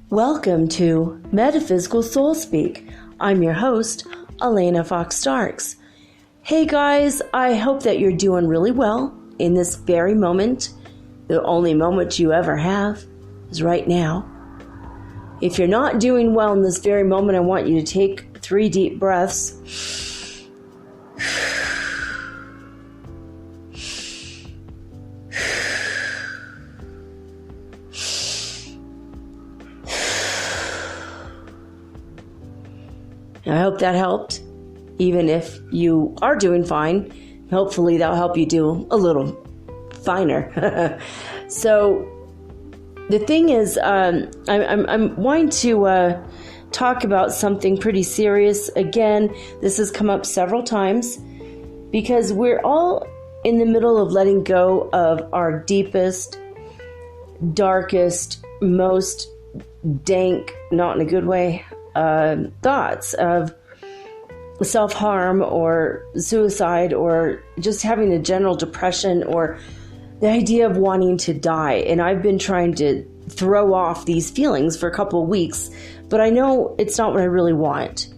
Welcome to Metaphysical Soul Speak. I'm your host, Elena Fox Starks. Hey guys, I hope that you're doing really well in this very moment. The only moment you ever have is right now. If you're not doing well in this very moment, I want you to take 3 deep breaths. I hope that helped. Even if you are doing fine, hopefully that'll help you do a little finer. So the thing is, I'm wanting to talk about something pretty serious. Again, this has come up several times because we're all in the middle of letting go of our deepest, darkest, most dank, not in a good way, thoughts of self-harm or suicide or just having a general depression or the idea of wanting to die. And I've been trying to throw off these feelings for a couple of weeks, but I know it's not what I really want.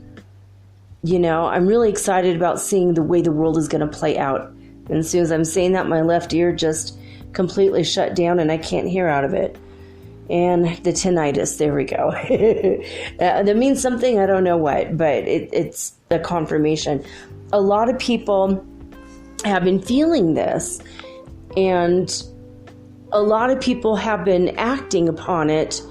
You know, I'm really excited about seeing the way the world is going to play out. And as soon as I'm saying that, my left ear just completely shut down and I can't hear out of it. And the tinnitus, there we go. That means something, I don't know what, but it's a confirmation. A lot of people have been feeling this, and a lot of people have been acting upon it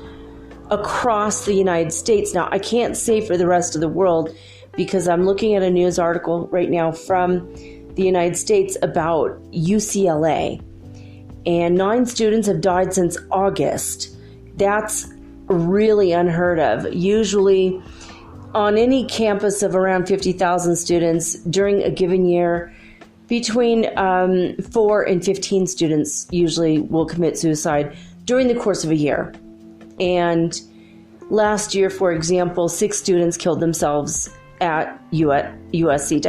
across the United States. Now, I can't say for the rest of the world because I'm looking at a news article right now from the United States about UCLA, and 9 students have died since August. That's really unheard of. Usually on any campus of around 50,000 students during a given year, between 4 and 15 students usually will commit suicide during the course of a year. And last year, for example, 6 students killed themselves at USC.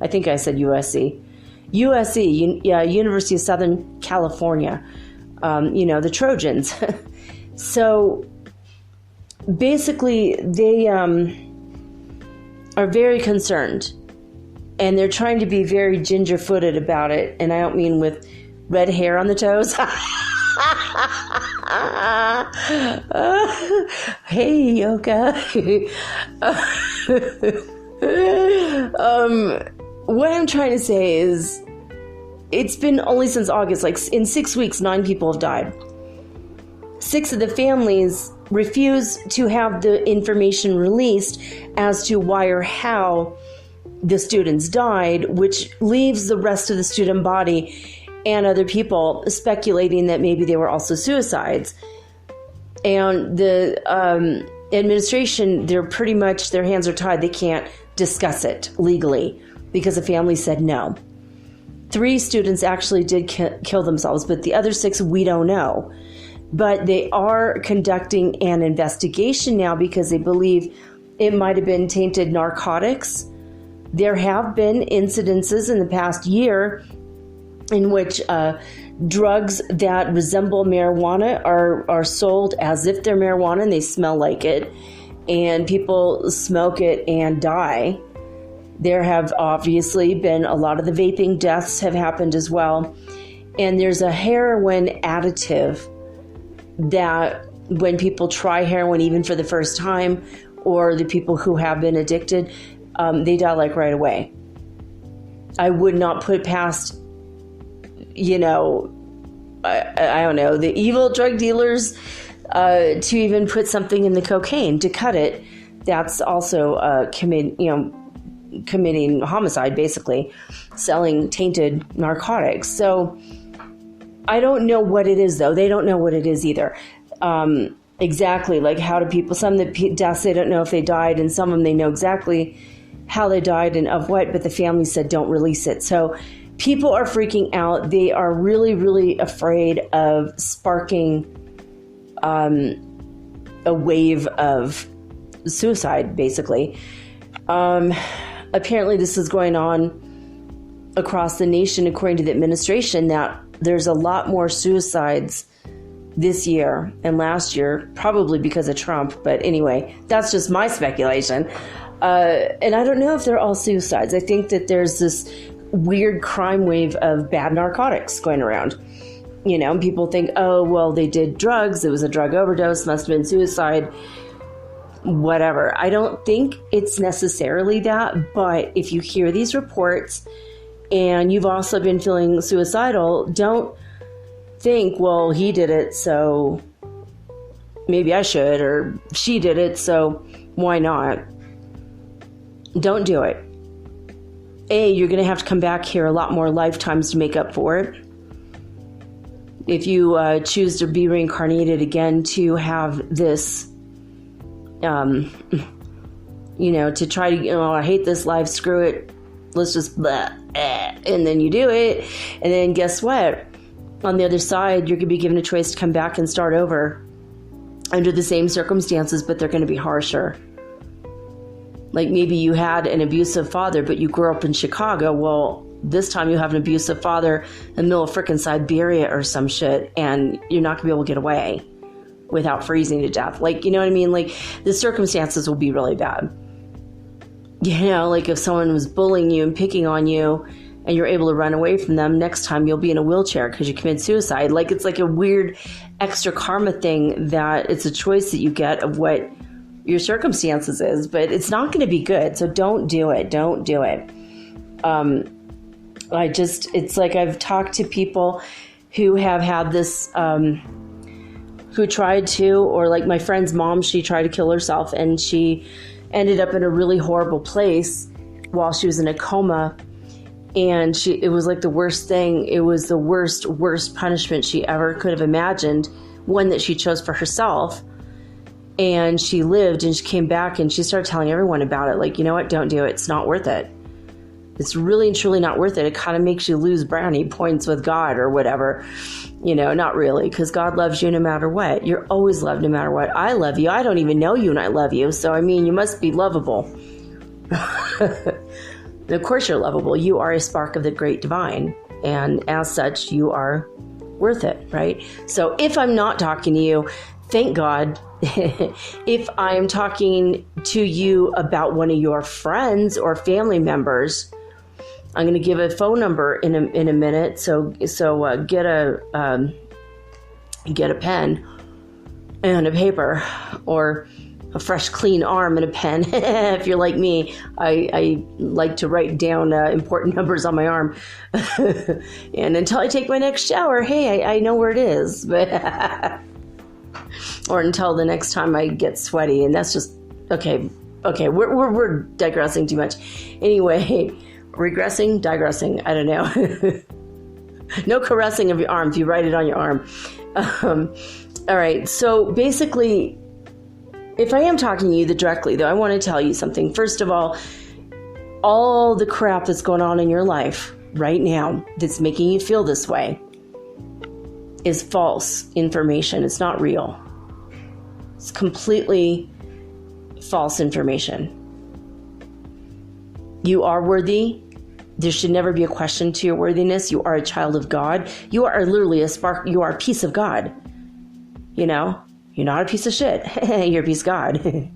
I think I said USC. USC, University of Southern California. The Trojans. So basically, they are very concerned, and they're trying to be very ginger-footed about it. And I don't mean with red hair on the toes. Hey, Yoga. What I'm trying to say is, it's been only since August, like in 6 weeks, 9 people have died. 6 of the families refuse to have the information released as to why or how the students died, which leaves the rest of the student body and other people speculating that maybe they were also suicides. And the administration, they're pretty much, their hands are tied. They can't discuss it legally because the family said no. 3 students actually did kill themselves, but the other 6, we don't know. But they are conducting an investigation now because they believe it might have been tainted narcotics. There have been incidences in the past year in which drugs that resemble marijuana are sold as if they're marijuana and they smell like it, and people smoke it and die. There have obviously been a lot of the vaping deaths have happened as well. And there's a heroin additive that when people try heroin, even for the first time, or the people who have been addicted, they die like right away. I would not put past, I don't know, the evil drug dealers to even put something in the cocaine to cut it, that's also committing homicide, basically, selling tainted narcotics. So I don't know what it is, though. They don't know what it is either. Exactly, like how do people, some of the deaths, they don't know if they died, and some of them they know exactly how they died and of what, but the family said don't release it. So people are freaking out. They are really, really afraid of sparking a wave of suicide, basically. Apparently this is going on across the nation, according to the administration, that there's a lot more suicides this year and last year, probably because of Trump. But anyway, that's just my speculation. And I don't know if they're all suicides. I think that there's this weird crime wave of bad narcotics going around. You know, people think, oh, well, they did drugs. It was a drug overdose, must have been suicide, whatever. I don't think it's necessarily that. But if you hear these reports and you've also been feeling suicidal, don't think, well, he did it, so maybe I should, or she did it, so why not? Don't do it. You're going to have to come back here a lot more lifetimes to make up for it. If you choose to be reincarnated again to have this, to try to, I hate this life, screw it, let's just, and then you do it, and then guess what? On the other side, you're going to be given a choice to come back and start over under the same circumstances, but they're going to be harsher. Like maybe you had an abusive father, but you grew up in Chicago. Well, this time you have an abusive father in the middle of frickin' Siberia or some shit, and you're not going to be able to get away without freezing to death. Like, you know what I mean? Like the circumstances will be really bad. You know, like if someone was bullying you and picking on you, and you're able to run away from them, next time you'll be in a wheelchair because you committed suicide. Like it's like a weird extra karma thing that it's a choice that you get of what your circumstances is, but it's not going to be good. So don't do it. Don't do it. It's like I've talked to people who have had this, who tried to, or like my friend's mom, she tried to kill herself and she ended up in a really horrible place while she was in a coma. And it was like the worst thing. It was the worst punishment she ever could have imagined. One that she chose for herself. And she lived and she came back and she started telling everyone about it. Like, you know what? Don't do it. It's not worth it. It's really and truly not worth it. It kind of makes you lose brownie points with God or whatever. You know, not really, because God loves you no matter what. You're always loved no matter what. I love you. I don't even know you and I love you. So, I mean, you must be lovable. Of course you're lovable. You are a spark of the great divine. And as such, you are worth it, right? So if I'm not talking to you, thank God. If I'm talking to you about one of your friends or family members, I'm going to give a phone number in a minute. So get a pen and a paper, or a fresh, clean arm and a pen. If you're like me, I like to write down important numbers on my arm. And until I take my next shower, hey, I know where it is. But or until the next time I get sweaty, and that's just okay. We're digressing too much. Anyway, digressing. I don't know. No caressing of your arm if you write it on your arm. All right. So basically, if I am talking to you directly, though, I want to tell you something. First of all the crap that's going on in your life right now that's making you feel this way is false information. It's not real. It's completely false information. You are worthy. There should never be a question to your worthiness. You are a child of God. You are literally a spark. You are a piece of God. You know? You're not a piece of shit. You're a piece of God.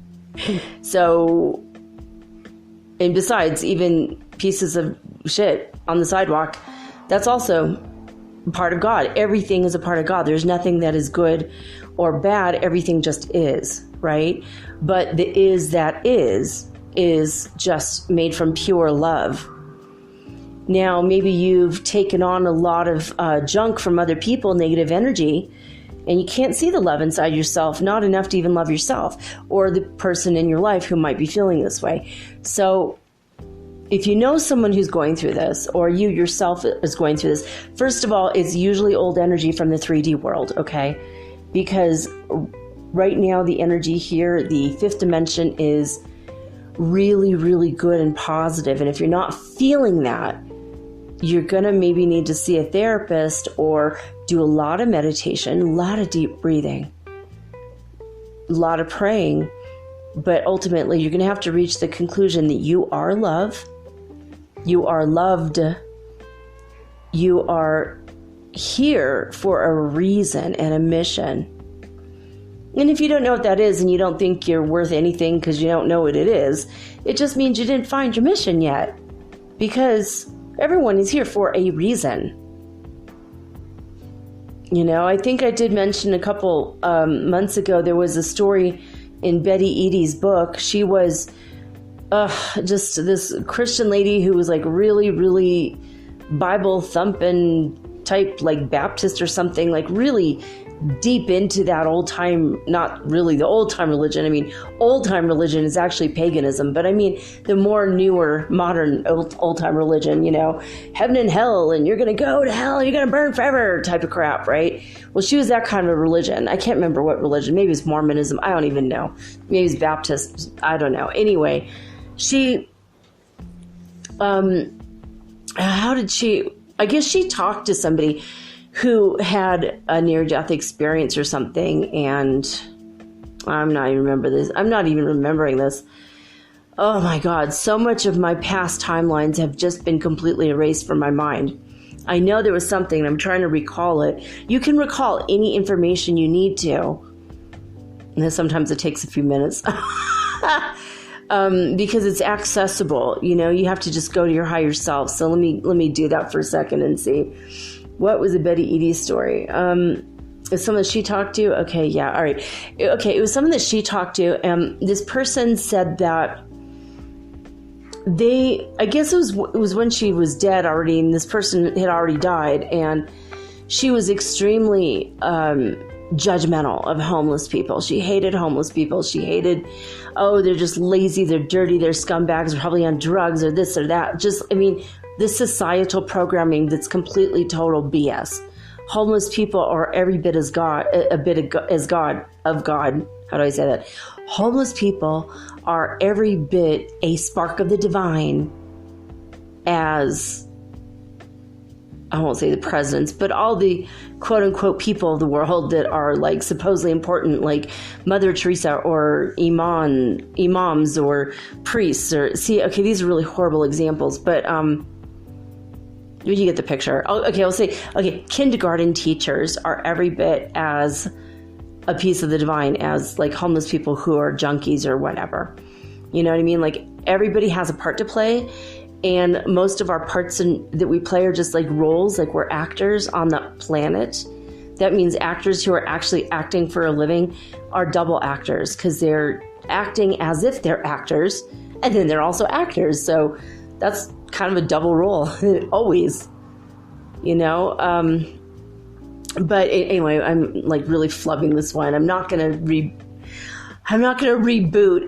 So, and besides, even pieces of shit on the sidewalk, that's also part of God. Everything is a part of God. There's nothing that is good or bad. Everything just is, right? But the that is just made from pure love. Now, maybe you've taken on a lot of junk from other people, negative energy, And you can't see the love inside yourself, not enough to even love yourself or the person in your life who might be feeling this way. So if you know someone who's going through this, or you yourself is going through this, first of all, it's usually old energy from the 3D world, okay? Because right now the energy here, the fifth dimension, is really, really good and positive. And if you're not feeling that, you're going to maybe need to see a therapist or do a lot of meditation, a lot of deep breathing, a lot of praying. But ultimately, you're going to have to reach the conclusion that you are love, you are loved, you are here for a reason and a mission. And if you don't know what that is and you don't think you're worth anything because you don't know what it is, it just means you didn't find your mission yet. Because everyone is here for a reason. You know, I think I did mention a couple months ago, there was a story in Betty Eadie's book. She was just this Christian lady who was like really, really Bible thumping type, like Baptist or something, like really deep into that old time, not really the old time religion. I mean, old time religion is actually paganism, but I mean the more newer, modern old time religion, you know, heaven and hell, and you're going to go to hell, you're going to burn forever type of crap, right? Well, she was that kind of religion. I can't remember what religion. Maybe it's Mormonism. I don't even know. Maybe it's Baptist. I don't know. Anyway, she, I guess she talked to somebody who had a near-death experience or something, and I'm not even remembering this. Oh my God, so much of my past timelines have just been completely erased from my mind. I know there was something, I'm trying to recall it. You can recall any information you need to. And sometimes it takes a few minutes. Because it's accessible, you know, you have to just go to your higher self. So let me do that for a second and see. What was a Betty Eadie story? Is someone that she talked to? Okay, yeah, all right. Okay, it was someone that she talked to. This person said that I guess it was when she was dead already, and this person had already died, and she was extremely judgmental of homeless people. She hated homeless people. She hated, they're just lazy, they're dirty, they're scumbags, they're probably on drugs or this or that. Just, I mean, this societal programming that's completely total BS. Homeless people are every bit as God. How do I say that? Homeless people are every bit a spark of the divine as, I won't say the presidents, but all the quote unquote people of the world that are like supposedly important, like Mother Teresa or imams or priests, or these are really horrible examples, but you get the picture. I'll say, kindergarten teachers are every bit as a piece of the divine as like homeless people who are junkies or whatever. You know what I mean? Like everybody has a part to play, and most of our parts that we play are just like roles, like we're actors on the planet. That means actors who are actually acting for a living are double actors because they're acting as if they're actors, and then they're also actors. So that's kind of a double role, always, you know. But anyway, I'm like really flubbing this one. I'm not gonna reboot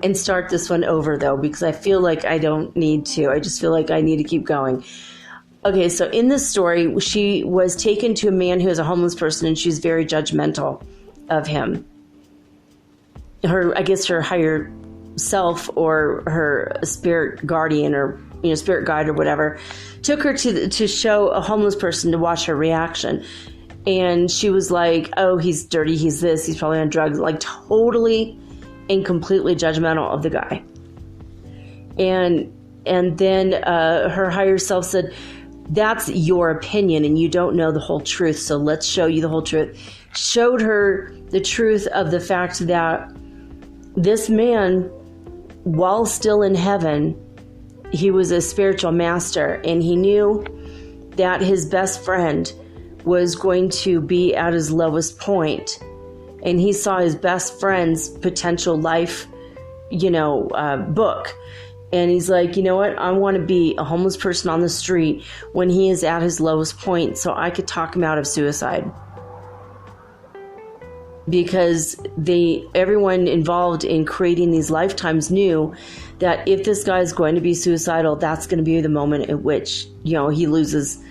and start this one over though, because I feel like I don't need to. I just feel like I need to keep going. Okay, so in this story, she was taken to a man who is a homeless person, and she's very judgmental of him. I guess her higher self or her spirit guardian or spirit guide or whatever took her to show a homeless person to watch her reaction. And she was like, oh, he's dirty, he's this, he's probably on drugs, like totally and completely judgmental of the guy. And then her higher self said, that's your opinion and you don't know the whole truth, so let's show you the whole truth. Showed her the truth of the fact that this man, while still in heaven, he was a spiritual master, and he knew that his best friend was going to be at his lowest point, and he saw his best friend's potential life, book. And he's like, you know what? I want to be a homeless person on the street when he is at his lowest point so I could talk him out of suicide. because everyone involved in creating these lifetimes knew that if this guy is going to be suicidal, that's going to be the moment at which, he loses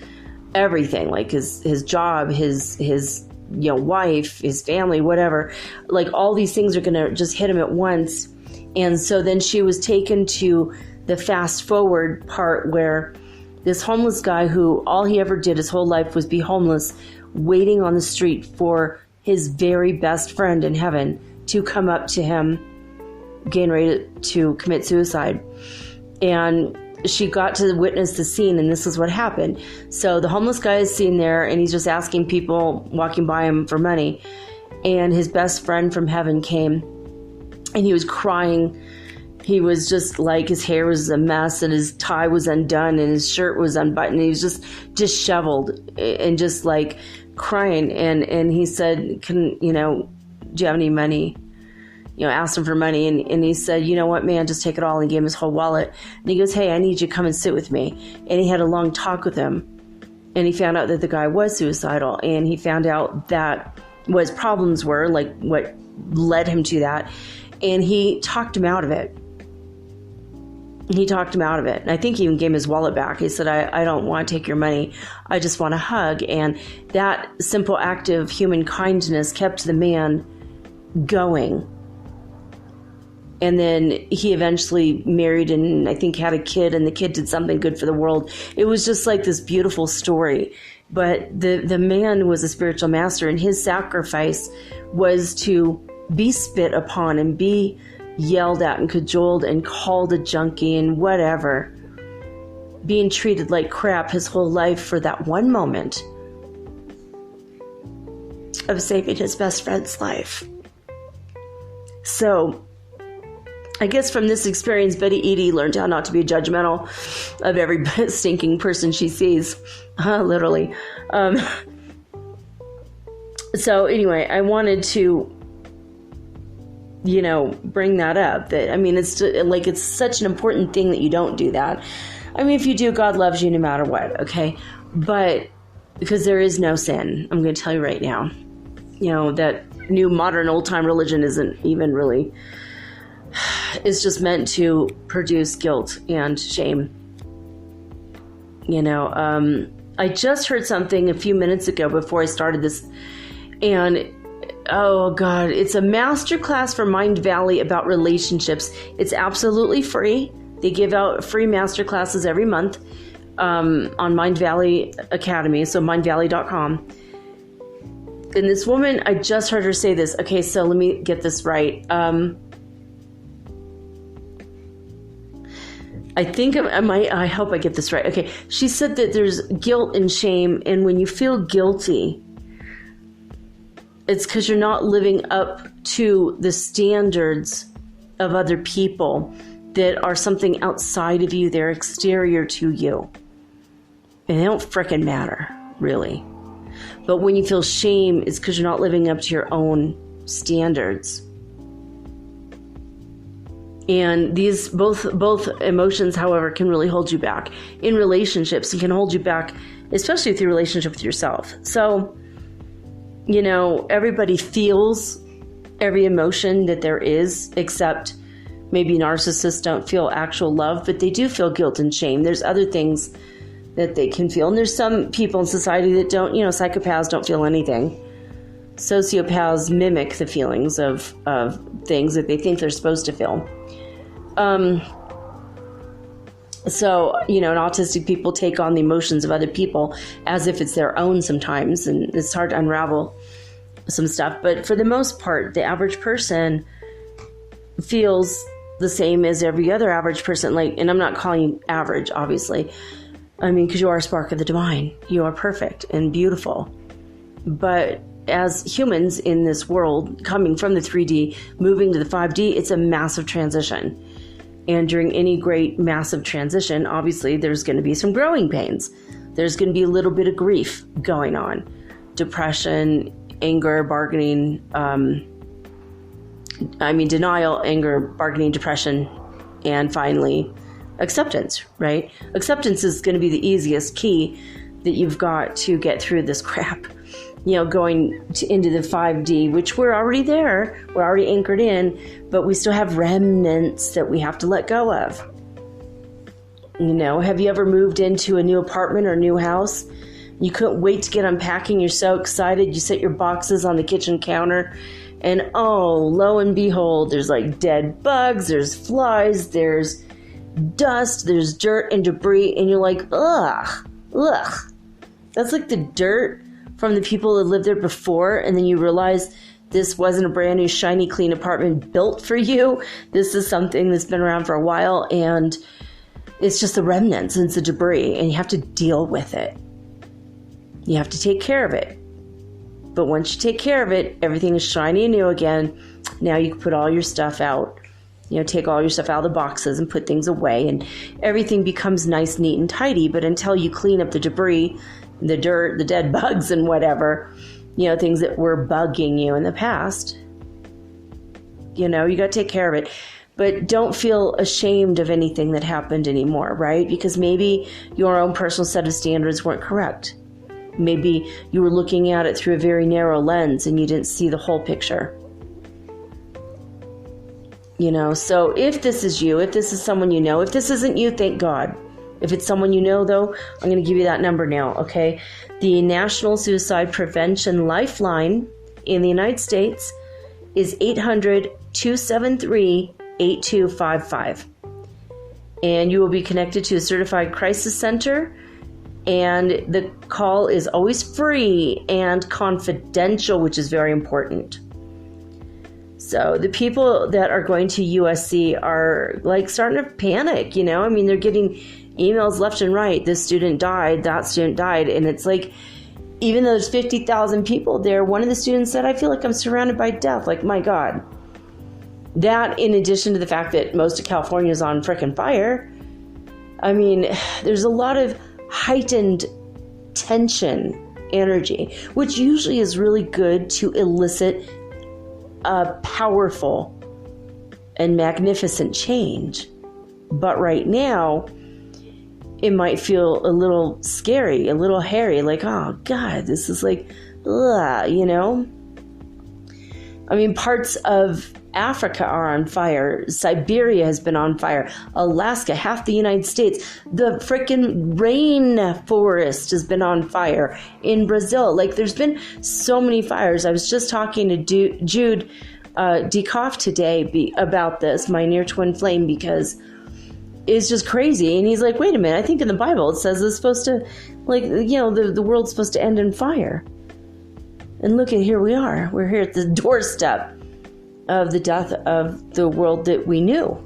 everything, like his job, his wife, his family, whatever. Like all these things are going to just hit him at once. And so then she was taken to the fast forward part where this homeless guy, who all he ever did his whole life was be homeless, waiting on the street for his very best friend in heaven to come up to him, getting ready to commit suicide. And she got to witness the scene, and this is what happened. So the homeless guy is seen there, and he's just asking people walking by him for money. And his best friend from heaven came, and he was crying. He was just like, his hair was a mess, and his tie was undone, and his shirt was unbuttoned. He was just disheveled and just like crying. And he said, do you have any money? Asked him for money. And he said, you know what, man, just take it all. And he gave him his whole wallet. And he goes, hey, I need you to come and sit with me. And he had a long talk with him. And he found out that the guy was suicidal. And he found out that what his problems were, like what led him to that. And he talked him out of it. And I think he even gave him his wallet back. He said, I don't want to take your money. I just want a hug. And that simple act of human kindness kept the man going. And then he eventually married and I think had a kid, and the kid did something good for the world. It was just like this beautiful story. But the man was a spiritual master, and his sacrifice was to be spit upon and be yelled at and cajoled and called a junkie and whatever, being treated like crap his whole life for that one moment of saving his best friend's life. So I guess from this experience, Betty Eadie learned how not to be judgmental of every stinking person she sees. Literally. So anyway, I wanted to bring that up. That, I mean, it's such an important thing that you don't do that. I mean, if you do, God loves you no matter what, okay? But because there is no sin, I'm going to tell you right now, that new modern old-time religion isn't even really, it's just meant to produce guilt and shame. I just heard something a few minutes ago before I started this, and oh God, it's a masterclass for Mind Valley about relationships. It's absolutely free. They give out free masterclasses every month on Mind Valley Academy, so mindvalley.com. And this woman, I just heard her say this. Okay, so let me get this right. I hope I get this right. Okay, she said that there's guilt and shame, and when you feel guilty, it's because you're not living up to the standards of other people that are something outside of you. They're exterior to you. And they don't frickin' matter, really. But when you feel shame, it's because you're not living up to your own standards. And these both emotions, however, can really hold you back. In relationships, it can hold you back, especially with your relationship with yourself. So, everybody feels every emotion that there is, except maybe narcissists don't feel actual love, but they do feel guilt and shame. There's other things that they can feel. And there's some people in society that don't, psychopaths don't feel anything. Sociopaths mimic the feelings of things that they think they're supposed to feel. So, and autistic people take on the emotions of other people as if it's their own sometimes, and it's hard to unravel some stuff. But for the most part, the average person feels the same as every other average person. And I'm not calling you average, obviously. I mean, because you are a spark of the divine. You are perfect and beautiful. But as humans in this world, coming from the 3D, moving to the 5D, it's a massive transition. And during any great massive transition, obviously, there's going to be some growing pains. There's going to be a little bit of grief going on. Depression, anger, bargaining, denial, anger, bargaining, depression, and finally, acceptance, right? Acceptance is going to be the easiest key that you've got to get through this crap. going into the 5D, which we're already there. We're already anchored in, but we still have remnants that we have to let go of. Have you ever moved into a new apartment or a new house? You couldn't wait to get unpacking. You're so excited. You set your boxes on the kitchen counter, and lo and behold, there's like dead bugs, there's flies, there's dust, there's dirt and debris, and you're like, ugh. That's like the dirt from the people that lived there before, and then you realize this wasn't a brand new, shiny, clean apartment built for you. This is something that's been around for a while, and it's just the remnants, and it's the debris, and you have to deal with it. You have to take care of it. But once you take care of it, everything is shiny and new again. Now you can put all your stuff out. Take all your stuff out of the boxes and put things away, and everything becomes nice, neat, and tidy. But until you clean up the debris, the dirt, the dead bugs, and whatever, things that were bugging you in the past, you got to take care of it. But don't feel ashamed of anything that happened anymore, right? Because maybe your own personal set of standards weren't correct. Maybe you were looking at it through a very narrow lens and you didn't see the whole picture. So if this is you, if this is someone you know, if this isn't you, thank God. If it's someone you know, though, I'm going to give you that number now, okay? The National Suicide Prevention Lifeline in the United States is 800-273-8255. And you will be connected to a certified crisis center. And the call is always free and confidential, which is very important. So the people that are going to USC are like starting to panic, they're getting emails left and right. This student died, that student died. And it's like, even though there's 50,000 people there, one of the students said, I feel like I'm surrounded by death. Like, my God. That, in addition to the fact that most of California is on frickin' fire. There's a lot of heightened tension energy, which usually is really good to elicit a powerful and magnificent change. But right now, it might feel a little scary, a little hairy, like, oh God, this is like, ugh, parts of Africa are on fire. Siberia has been on fire. Alaska, half the United States. The frickin' rainforest has been on fire. In Brazil, there's been so many fires. I was just talking to Jude Dekoff today about this, my near twin flame, because it's just crazy. And he's like, wait a minute, I think in the Bible it says it's supposed to, the world's supposed to end in fire. And look at, here we are. We're here at the doorstep of the death of the world that we knew.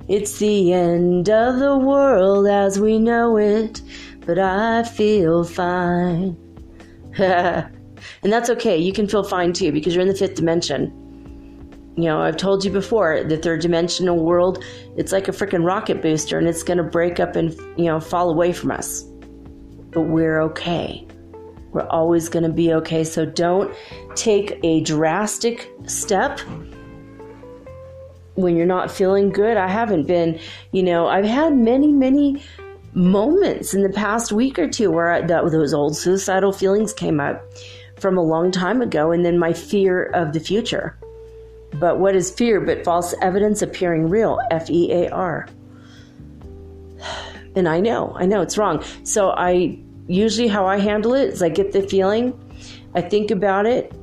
It's the end of the world as we know it, but I feel fine. And that's okay. You can feel fine too, because you're in the fifth dimension. I've told you before, the third dimensional world, it's like a freaking rocket booster, and it's going to break up and, fall away from us. But we're okay. We're always going to be okay. So don't take a drastic step when you're not feeling good. I haven't been, I've had many, many moments in the past week or two where those old suicidal feelings came up from a long time ago, and then my fear of the future. But what is fear but false evidence appearing real? FEAR. And I know it's wrong. So usually how I handle it is I get the feeling, I think about it,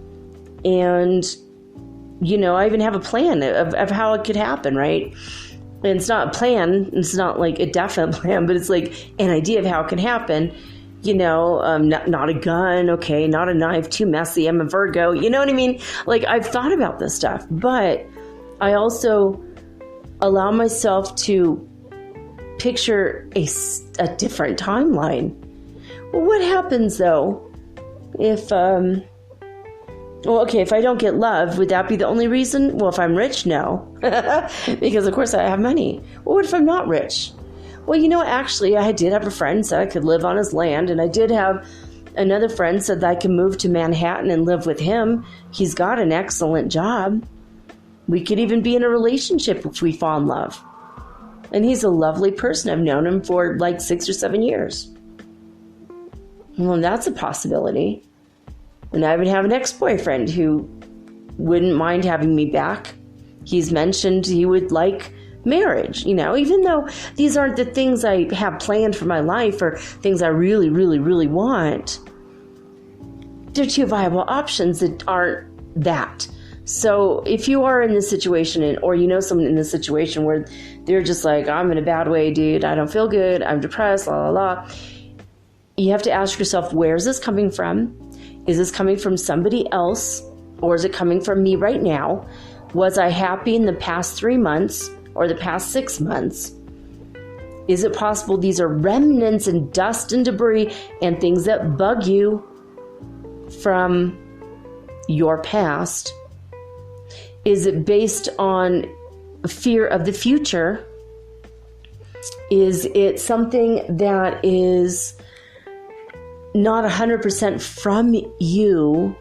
and, I even have a plan of how it could happen, right? And it's not a plan, it's not like a definite plan, but it's like an idea of how it can happen. Not a gun, okay, not a knife, too messy, I'm a Virgo, you know what I mean? I've thought about this stuff, but I also allow myself to picture a different timeline. Well, what happens though if, if I don't get love, would that be the only reason? Well, if I'm rich, no, because of course I have money. Well, what if I'm not rich? Well, actually, I did have a friend said I could live on his land, and I did have another friend said that I can move to Manhattan and live with him. He's got an excellent job. We could even be in a relationship if we fall in love. And he's a lovely person. I've known him for 6 or 7 years. Well, that's a possibility. And I would have an ex-boyfriend who wouldn't mind having me back. He's mentioned he would like marriage, even though these aren't the things I have planned for my life or things I really, really, really want. They're two viable options that aren't that. So if you are in this situation, or someone in this situation where they're just like, I'm in a bad way, dude, I don't feel good, I'm depressed, la la la, you have to ask yourself, where is this coming from? Is this coming from somebody else, or is it coming from me right now? Was I happy in the past 3 months or the past 6 months? Is it possible these are remnants and dust and debris and things that bug you from your past? Is it based on fear of the future? Is it something that is not 100% from you?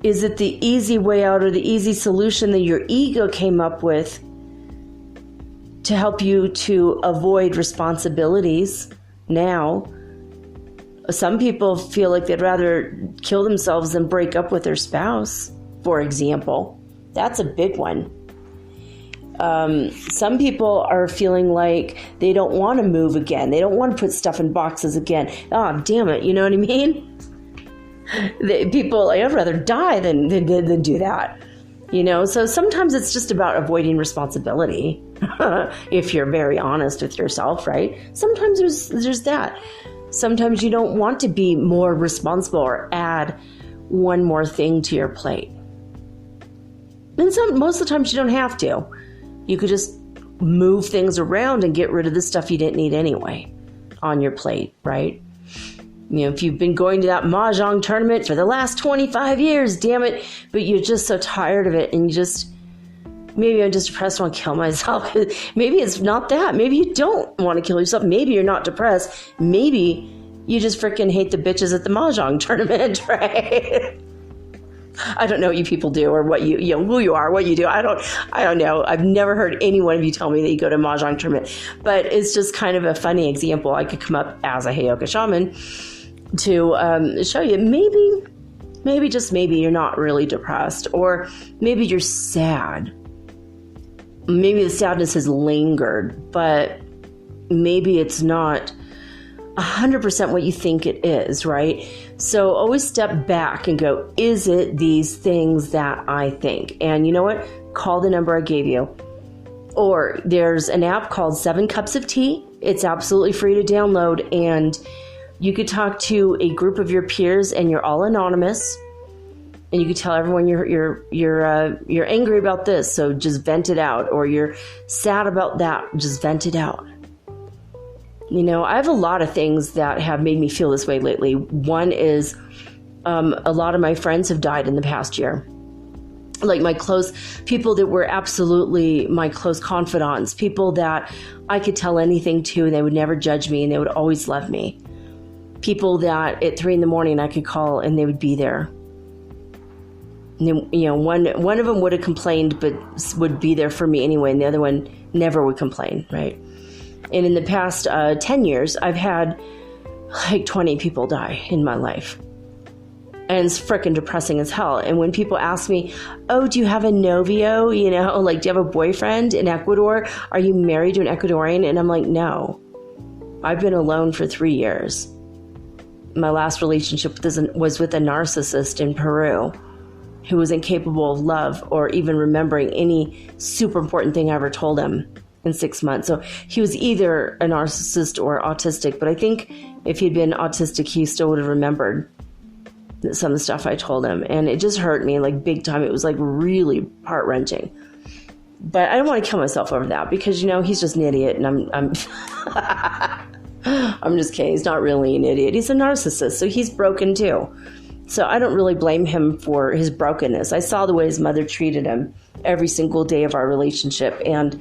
Is it the easy way out or the easy solution that your ego came up with to help you to avoid responsibilities now? Some people feel like they'd rather kill themselves than break up with their spouse, for example. That's a big one. Some people are feeling like they don't want to move again. They don't want to put stuff in boxes again. Oh, damn it. You know what I mean? People, like, I'd rather die than do that. So sometimes it's just about avoiding responsibility. If you're very honest with yourself, right? Sometimes there's that. Sometimes you don't want to be more responsible or add one more thing to your plate. And most of the times you don't have to. You could just move things around and get rid of the stuff you didn't need anyway on your plate, right? If you've been going to that mahjong tournament for the last 25 years, damn it, but you're just so tired of it and maybe I'm just depressed, I want to kill myself. Maybe it's not that. Maybe you don't want to kill yourself. Maybe you're not depressed. Maybe you just freaking hate the bitches at the mahjong tournament, right? I don't know what you people do or what who you are, what you do. I don't know. I've never heard any one of you tell me that you go to a mahjong tournament, but it's just kind of a funny example. I could come up as a Heyoka shaman to show you maybe just maybe you're not really depressed, or maybe you're sad. Maybe the sadness has lingered, but maybe it's not 100% what you think it is, right? So always step back and go, is it these things that I think? And you know what? Call the number I gave you. Or there's an app called 7 Cups of Tea. It's absolutely free to download, and you could talk to a group of your peers, and you're all anonymous. And you could tell everyone you're angry about this, so just vent it out. Or you're sad about that, just vent it out. I have a lot of things that have made me feel this way lately. One is a lot of my friends have died in the past year. Like my close people that were absolutely my close confidants, people that I could tell anything to and they would never judge me and they would always love me. People that at 3 a.m. I could call and they would be there. And one of them would have complained but would be there for me anyway, and the other one never would complain, right? And in the past 10 years, I've had like 20 people die in my life. And it's freaking depressing as hell. And when people ask me, oh, do you have a novio? Do you have a boyfriend in Ecuador? Are you married to an Ecuadorian? And I'm like, no. I've been alone for 3 years. My last relationship was with a narcissist in Peru who was incapable of love or even remembering any super important thing I ever told him in 6 months. So he was either a narcissist or autistic, but I think if he'd been autistic, he still would have remembered some of the stuff I told him. And it just hurt me like big time. It was like really heart-wrenching. But I don't want to kill myself over that because, he's just an idiot, and I'm I'm just kidding. He's not really an idiot. He's a narcissist, so he's broken too. So I don't really blame him for his brokenness. I saw the way his mother treated him every single day of our relationship, and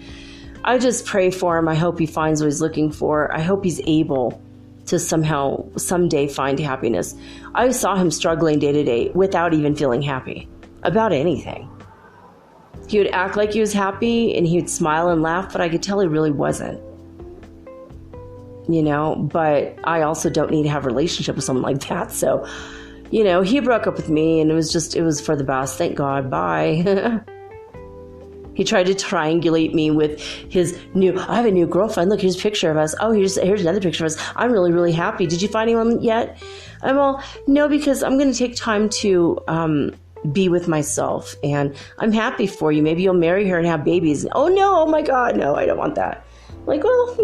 I just pray for him. I hope he finds what he's looking for. I hope he's able to someday find happiness. I saw him struggling day to day without even feeling happy about anything. He would act like he was happy and he would smile and laugh, but I could tell he really wasn't. but I also don't need to have a relationship with someone like that. So, he broke up with me, and it was for the best. Thank God. Bye. He tried to triangulate me with I have a new girlfriend. Look, here's a picture of us. Oh, here's another picture of us. I'm really, really happy. Did you find anyone yet? I'm all, no, because I'm going to take time to be with myself, and I'm happy for you. Maybe you'll marry her and have babies. Oh, no. Oh, my God. No, I don't want that. Like, well,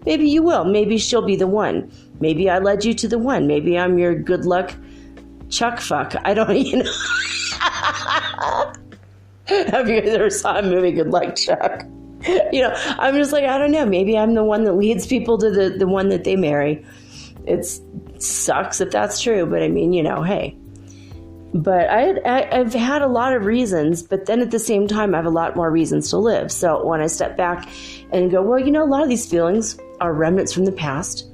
maybe you will. Maybe she'll be the one. Maybe I led you to the one. Maybe I'm your good luck Chuck fuck. I don't, Have you ever saw a movie, Good Luck Chuck? I'm just like, I don't know. Maybe I'm the one that leads people to the one that they marry. It sucks if that's true, but I mean, hey. But I've had a lot of reasons, but then at the same time, I have a lot more reasons to live. So when I step back and go, well, a lot of these feelings are remnants from the past.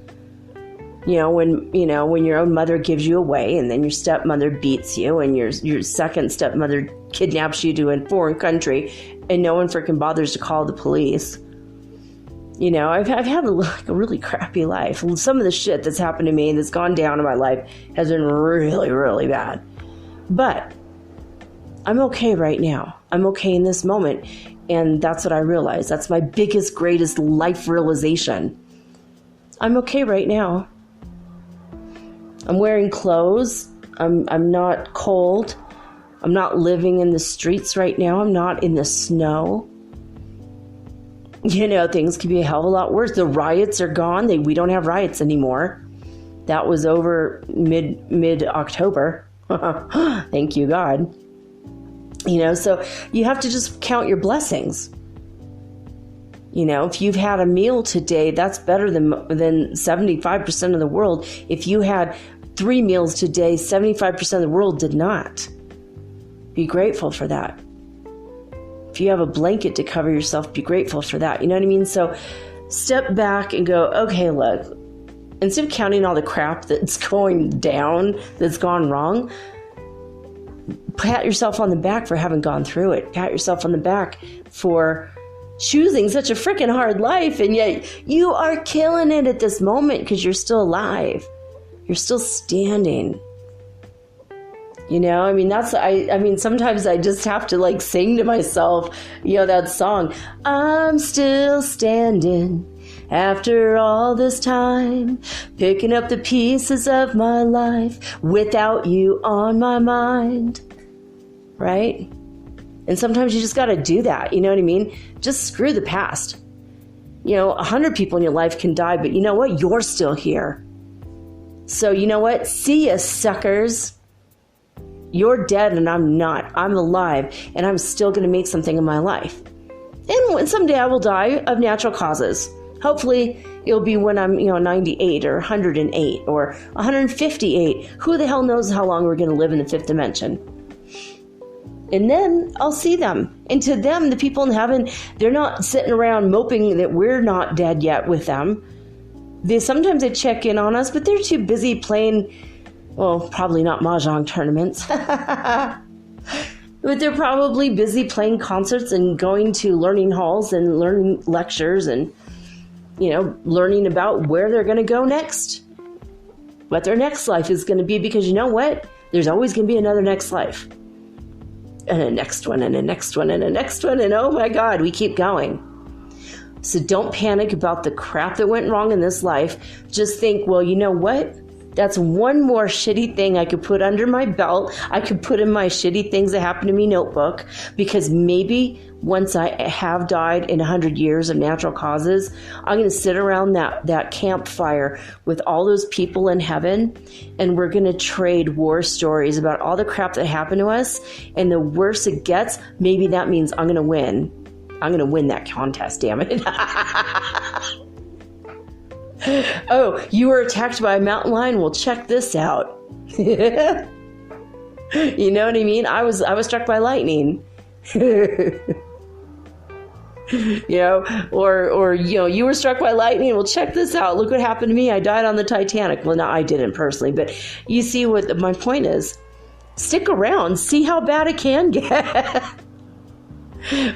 When your own mother gives you away, and then your stepmother beats you, and your second stepmother kidnaps you to a foreign country, and no one freaking bothers to call the police. I've had a really crappy life. Some of the shit that's happened to me and that's gone down in my life has been really, really bad. But I'm okay right now. I'm okay in this moment. And that's what I realized. That's my biggest, greatest life realization. I'm okay right now. I'm wearing clothes. I'm not cold. I'm not living in the streets right now. I'm not in the snow. Things could be a hell of a lot worse. The riots are gone. We don't have riots anymore. That was over mid-October. Thank you, God. So you have to just count your blessings. If you've had a meal today, that's better than 75% of the world. If you had 3 meals today, 75% of the world did not. Be grateful for that. If you have a blanket to cover yourself, be grateful for that. You know what I mean? So step back and go, okay, look, instead of counting all the crap that's going down, that's gone wrong, pat yourself on the back for having gone through it. Pat yourself on the back for choosing such a freaking hard life, and yet you are killing it at this moment because you're still alive. You're still standing. Sometimes I just have to sing to myself, that song, I'm still standing after all this time, picking up the pieces of my life without you on my mind. Right? And sometimes you just got to do that. You know what I mean? Just screw the past. 100 people in your life can die, but you know what? You're still here. So you know what? See ya, suckers. You're dead and I'm not. I'm alive and I'm still going to make something in my life. And someday I will die of natural causes. Hopefully it'll be when I'm, 98 or 108 or 158. Who the hell knows how long we're going to live in the fifth dimension? And then I'll see them. And to them, the people in heaven, they're not sitting around moping that we're not dead yet with them. Sometimes they check in on us, but they're too busy playing, well, probably not mahjong tournaments. But they're probably busy playing concerts and going to learning halls and learning lectures and, learning about where they're going to go next. What their next life is going to be, because you know what? There's always going to be another next life. And a next one, and a next one, and a next one, and oh my God, we keep going. So don't panic about the crap that went wrong in this life. Just think, well, you know what? That's one more shitty thing I could put under my belt. I could put in my shitty things that happened to me notebook, because maybe once I have died in 100 years of natural causes, I'm going to sit around that campfire with all those people in heaven, and we're going to trade war stories about all the crap that happened to us. And the worse it gets, maybe that means I'm going to win. I'm going to win that contest, damn it. Oh, you were attacked by a mountain lion? Well, check this out. You know what I mean? I was struck by lightning. Or you were struck by lightning. Well, check this out. Look what happened to me. I died on the Titanic. Well, no, I didn't personally, but you see what my point is. Stick around. See how bad it can get.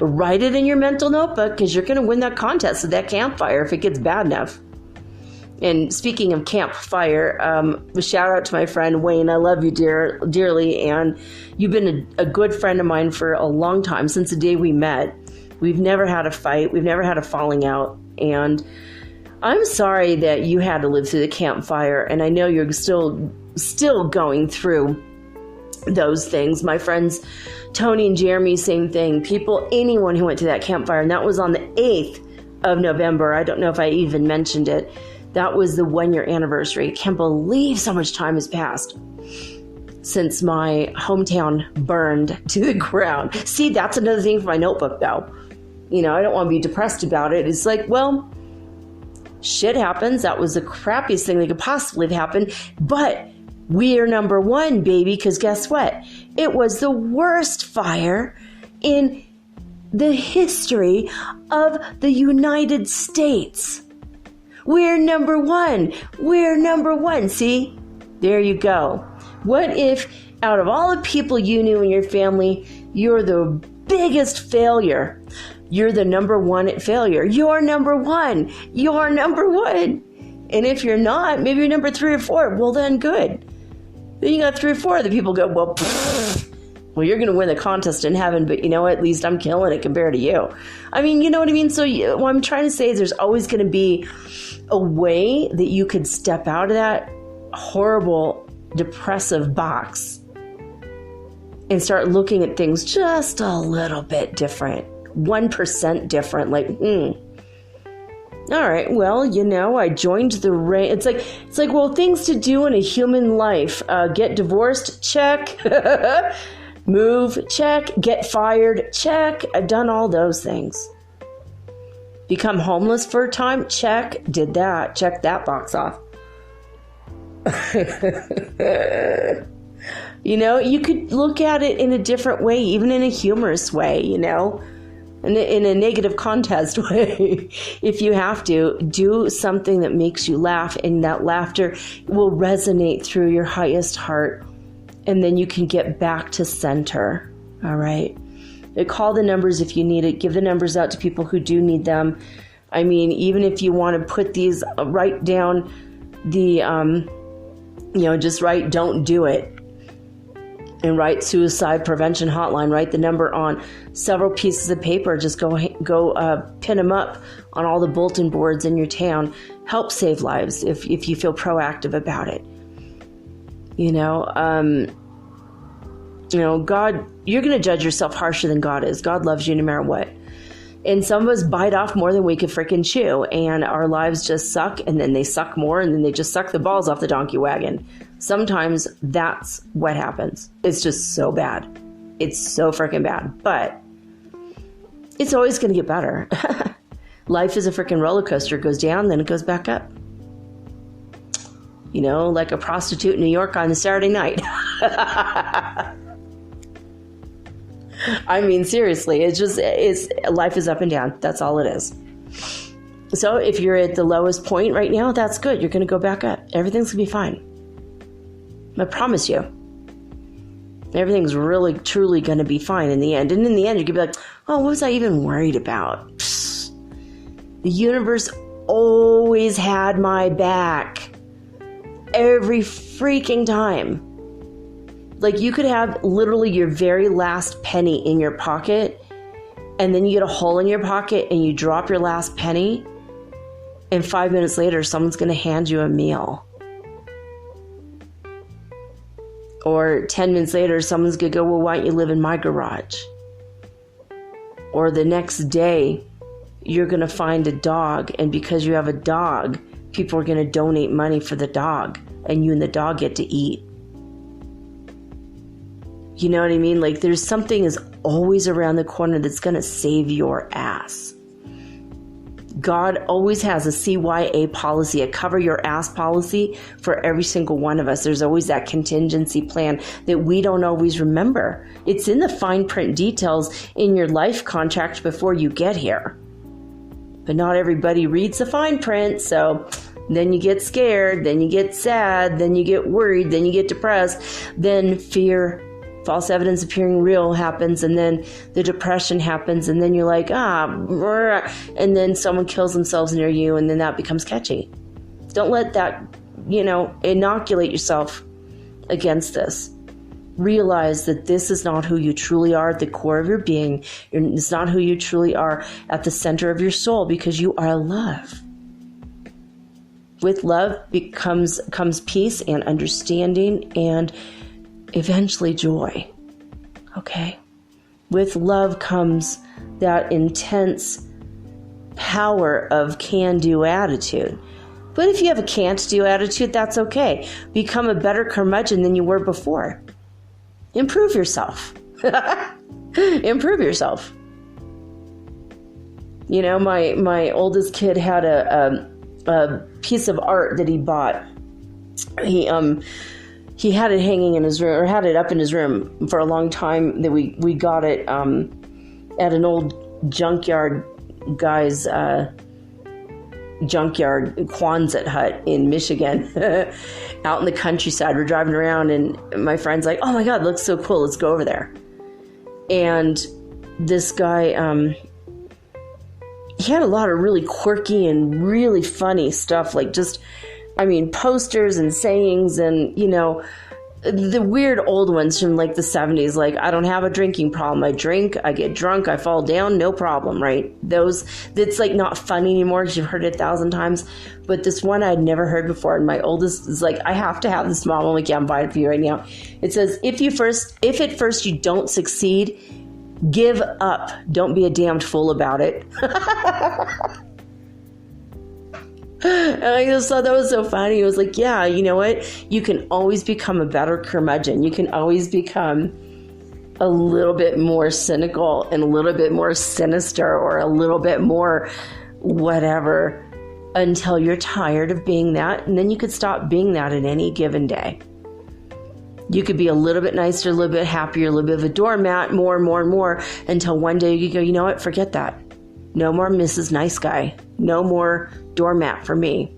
Write it in your mental notebook, because you're going to win that contest at that campfire if it gets bad enough. And speaking of campfire, a shout out to my friend Wayne. I love you dearly, and you've been a good friend of mine for a long time, since the day we met. We've never had a fight. We've never had a falling out. And I'm sorry that you had to live through the campfire, and I know you're still going through those things. My friends Tony and Jeremy, same thing. Anyone who went to that campfire, and that was on the 8th of November. I don't know if I even mentioned it. That was the 1-year anniversary. I can't believe so much time has passed since my hometown burned to the ground. See, that's another thing for my notebook, though. I don't want to be depressed about it. It's like, well, shit happens. That was the crappiest thing that could possibly have happened. But we are number one, baby, because guess what? It was the worst fire in the history of the United States. We're number one. We're number one. See? There you go. What if out of all the people you knew in your family, you're the biggest failure? You're the number one at failure. You're number one. You're number one. And if you're not, maybe you're number 3 or 4. Well, then good. Then you got 3 or 4 other people go, well, you're going to win the contest in heaven, but at least I'm killing it compared to you. I mean, you know what I mean? So what I'm trying to say is there's always going to be a way that you could step out of that horrible, depressive box and start looking at things just a little bit different, 1% different. Like, all right, well, I joined the rain. It's like, well, things to do in a human life. Get divorced, check. Move, check. Get fired, check. I've done all those things. Become homeless for a time, check. Did that. Check that box off. You could look at it in a different way, even in a humorous way, in a negative contest way. If you have to, do something that makes you laugh, and that laughter will resonate through your highest heart, and then you can get back to center. All right. Call the numbers if you need it. Give the numbers out to people who do need them. I mean, even if you want to put these, write down the, just write "don't do it" and write suicide prevention hotline. Write the number on several pieces of paper. Just go pin them up on all the bulletin boards in your town. Help save lives if you feel proactive about it. God, you're going to judge yourself harsher than God is. God loves you no matter what. And some of us bite off more than we can freaking chew, and our lives just suck, and then they suck more, and then they just suck the balls off the donkey wagon. Sometimes that's what happens. It's just so bad. It's so freaking bad. But it's always going to get better. Life is a freaking roller coaster. It goes down, then it goes back up. Like a prostitute in New York on a Saturday night. I mean, seriously, life is up and down. That's all it is. So if you're at the lowest point right now, that's good. You're going to go back up. Everything's going to be fine. I promise you. Everything's really, truly going to be fine in the end. And in the end, you're going to be like, oh, what was I even worried about? Psst. The universe always had my back. Every freaking time. Like, you could have literally your very last penny in your pocket, and then you get a hole in your pocket and you drop your last penny, and 5 minutes later, someone's going to hand you a meal. Or 10 minutes later, someone's going to go, well, why don't you live in my garage? Or the next day, you're going to find a dog, and because you have a dog, people are going to donate money for the dog, and you and the dog get to eat. You know what I mean? Like, there's something is always around the corner that's going to save your ass. God always has a CYA policy, a cover your ass policy for every single one of us. There's always that contingency plan that we don't always remember. It's in the fine print details in your life contract before you get here. But not everybody reads the fine print, so then you get scared, then you get sad, then you get worried, then you get depressed, then fear, false evidence appearing real happens, and then the depression happens, and then you're like, and then someone kills themselves near you, and then that becomes catchy. Don't let that, inoculate yourself against this. Realize that this is not who you truly are at the core of your being. It's not who you truly are at the center of your soul, because you are love. With love comes peace and understanding and eventually joy. Okay? With love comes that intense power of can-do attitude. But if you have a can't-do attitude, that's okay. Become a better curmudgeon than you were before. Improve yourself. Improve yourself. My oldest kid had a piece of art that he bought. He had it hanging in his room, or had it up in his room for a long time. That we got it at an old junkyard guy's junkyard Quonset hut in Michigan, out in the countryside. We're driving around, and my friend's like, "Oh my God, it looks so cool. Let's go over there." And this guy, he had a lot of really quirky and really funny stuff, like posters and sayings and, the weird old ones from like the 70s, like, I don't have a drinking problem. I drink, I get drunk, I fall down, no problem, right? That's like not funny anymore because you've heard it 1,000 times. But this one I'd never heard before. And my oldest is like, I have to have this, Mom. I'm like, yeah, I'm buying it for you right now. It says, if at first you don't succeed, give up. Don't be a damned fool about it. And I just thought that was so funny. It was like, yeah, you know what? You can always become a better curmudgeon. You can always become a little bit more cynical and a little bit more sinister, or a little bit more whatever, until you're tired of being that. And then you could stop being that at any given day. You could be a little bit nicer, a little bit happier, a little bit of a doormat, more and more and more, until one day you go, you know what? Forget that. No more Mrs. Nice Guy. No more doormat for me.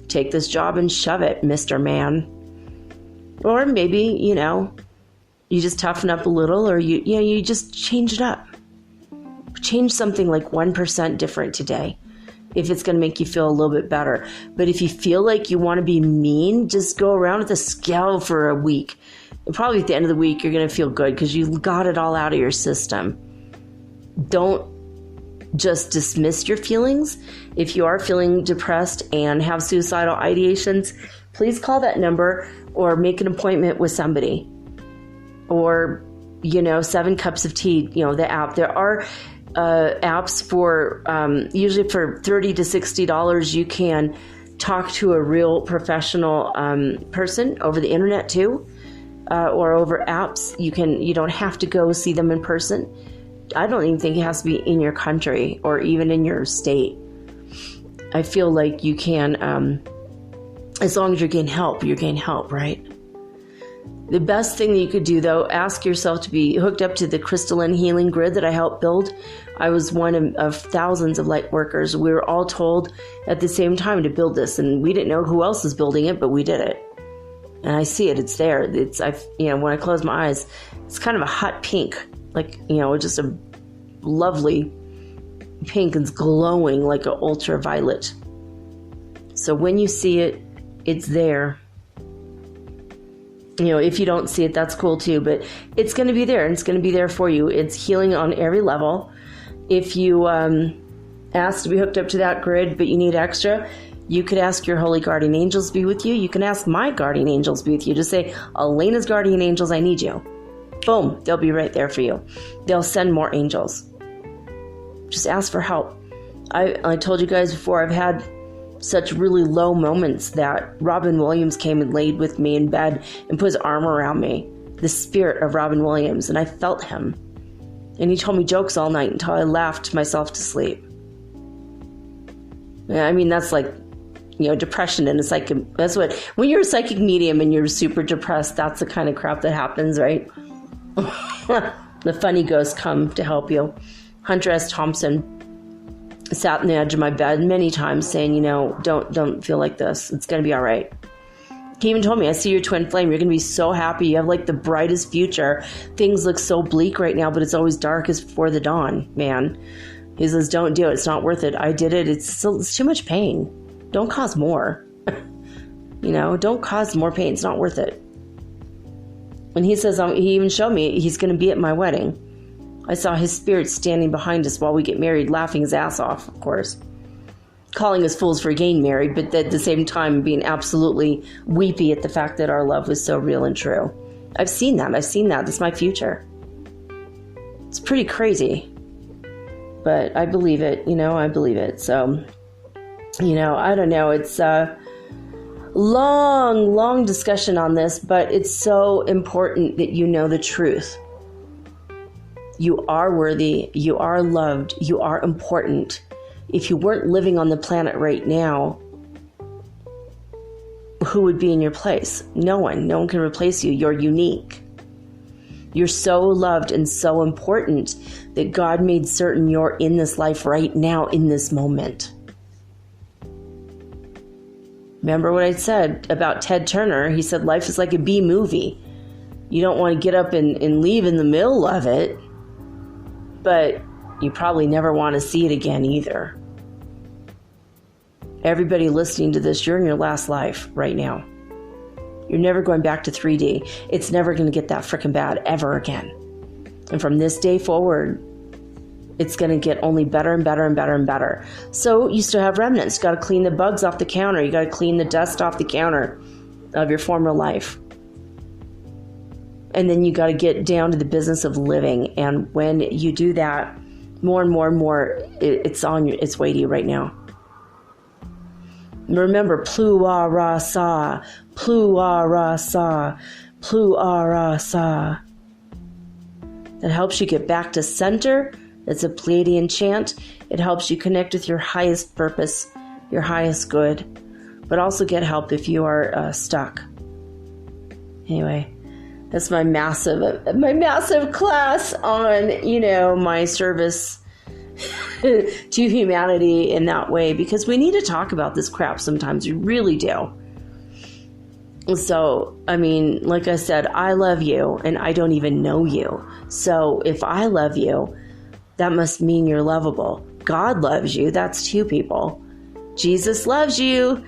Take this job and shove it, Mr. Man. Or maybe, you just toughen up a little, or you just change it up. Change something like 1% different today, if it's going to make you feel a little bit better. But if you feel like you want to be mean, just go around with a scowl for a week. And probably at the end of the week, you're going to feel good because you got it all out of your system. Don't just dismiss your feelings. If you are feeling depressed and have suicidal ideations, please call that number or make an appointment with somebody. Or, 7 Cups of Tea, the app. There are apps for, usually for $30 to $60, you can talk to a real professional person over the internet too, or over apps. You don't have to go see them in person. I don't even think it has to be in your country or even in your state. I feel like you can, as long as you're getting help, right? The best thing that you could do, though, ask yourself to be hooked up to the crystalline healing grid that I helped build. I was one of thousands of light workers. We were all told at the same time to build this, and we didn't know who else was building it, but we did it. And I see it. It's there. When I close my eyes, it's kind of a hot pink. Like, just a lovely pink, and it's glowing like an ultraviolet. So when you see it, it's there. If you don't see it, that's cool too, but it's going to be there, and it's going to be there for you. It's healing on every level. If you ask to be hooked up to that grid, but you need extra, you could ask your holy guardian angels to be with you. You can ask my guardian angels to be with you. Just say, Elena's guardian angels, I need you. Boom, they'll be right there for you. They'll send more angels. Just ask for help. I told you guys before, I've had such really low moments that Robin Williams came and laid with me in bed and put his arm around me. The spirit of Robin Williams, and I felt him. And he told me jokes all night until I laughed myself to sleep. I mean, that's like, depression and a psychic. That's what, when you're a psychic medium and you're super depressed, that's the kind of crap that happens, right? The funny ghosts come to help you. Hunter S. Thompson sat on the edge of my bed many times saying, don't feel like this. It's going to be all right. He even told me, I see your twin flame. You're going to be so happy. You have like the brightest future. Things look so bleak right now, but it's always darkest before the dawn, man. He says, don't do it. It's not worth it. I did it. It's too much pain. Don't cause more. Don't cause more pain. It's not worth it. And he says, he even showed me he's going to be at my wedding. I saw his spirit standing behind us while we get married, laughing his ass off, of course. Calling us fools for getting married, but at the same time being absolutely weepy at the fact that our love was so real and true. I've seen that. That's my future. It's pretty crazy. But I believe it. I believe it. So, I don't know. It's a long discussion on this, but it's so important that you know the truth. You are worthy. You are loved. You are important. If you weren't living on the planet right now, who would be in your place? No one. No one can replace you. You're unique. You're so loved and so important that God made certain you're in this life right now, in this moment. Remember what I said about Ted Turner? He said life is like a B movie. You don't want to get up and leave in the middle of it, but you probably never want to see it again either. Everybody listening to this, you're in your last life right now. You're never going back to 3D. It's never going to get that freaking bad ever again. And from this day forward, it's going to get only better and better and better and better. So you still have remnants. You got to clean the bugs off the counter. You got to clean the dust off the counter of your former life. And then you got to get down to the business of living. And when you do that, more and more and more, it's way to you right now. Remember, plu-ah ra-sa, plu-ah ra-sa, plu-ah ra-sa. That helps you get back to center. It's a Pleiadian chant. It helps you connect with your highest purpose, your highest good, but also get help if you are stuck. Anyway, that's my massive class on, my service to humanity in that way, because we need to talk about this crap sometimes. We really do. So, like I said, I love you and I don't even know you. So if I love you, that must mean you're lovable. God loves you. That's two people. Jesus loves you.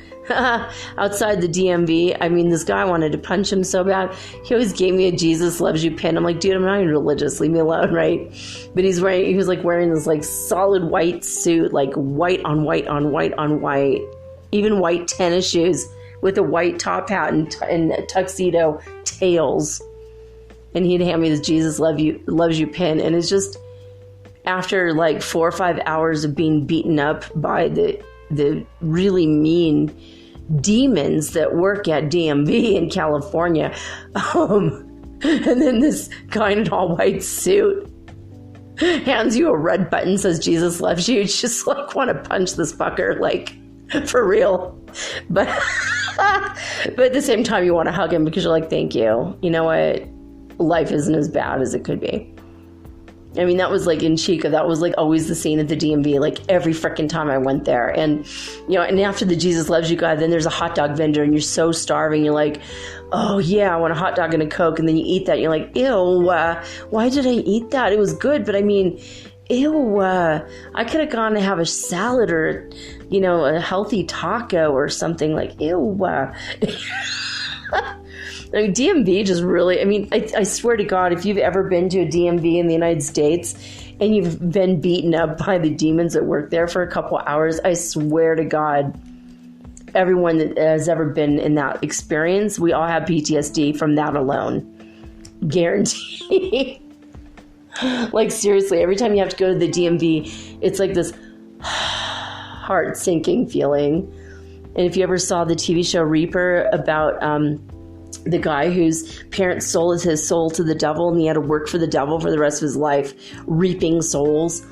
Outside the DMV, this guy wanted to punch him so bad. He always gave me a Jesus loves you pin. I'm like, dude, I'm not even religious. Leave me alone, right? But he was wearing this solid white suit, white on white on white on white, even white tennis shoes with a white top hat and tuxedo tails. And he'd hand me this Jesus loves you pin. And it's just after 4 or 5 hours of being beaten up by the really mean demons that work at DMV in California. And then this guy in an all-white suit hands you a red button, says Jesus loves you. It's just want to punch this fucker, for real. But at the same time, you want to hug him because you're like, thank you. You know what? Life isn't as bad as it could be. That was in Chica. That was always the scene at the DMV, every freaking time I went there. And, and after the Jesus loves you guy, then there's a hot dog vendor and you're so starving. You're like, oh yeah, I want a hot dog and a Coke. And then you eat that. And you're like, ew, why did I eat that? It was good. But ew, I could have gone to have a salad or, a healthy taco or something ew. DMV just really, I swear to God, if you've ever been to a DMV in the United States and you've been beaten up by the demons that work there for a couple hours, I swear to God, everyone that has ever been in that experience, we all have PTSD from that alone. Guarantee. Seriously, every time you have to go to the DMV, it's this heart-sinking feeling. And if you ever saw the TV show Reaper about the guy whose parents sold his soul to the devil, and he had to work for the devil for the rest of his life, reaping souls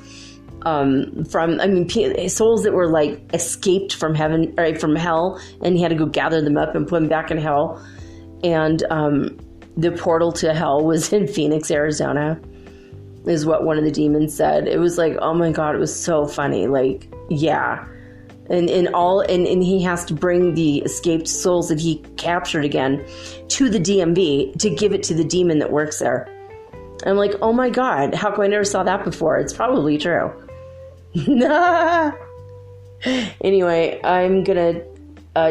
souls that were escaped from heaven or from hell, and he had to go gather them up and put them back in hell. And the portal to hell was in Phoenix, Arizona, is what one of the demons said. It was oh my God, it was so funny. Yeah. And he has to bring the escaped souls that he captured again to the DMV to give it to the demon that works there. I'm like, oh my God, how come I never saw that before? It's probably true. Anyway, I'm going to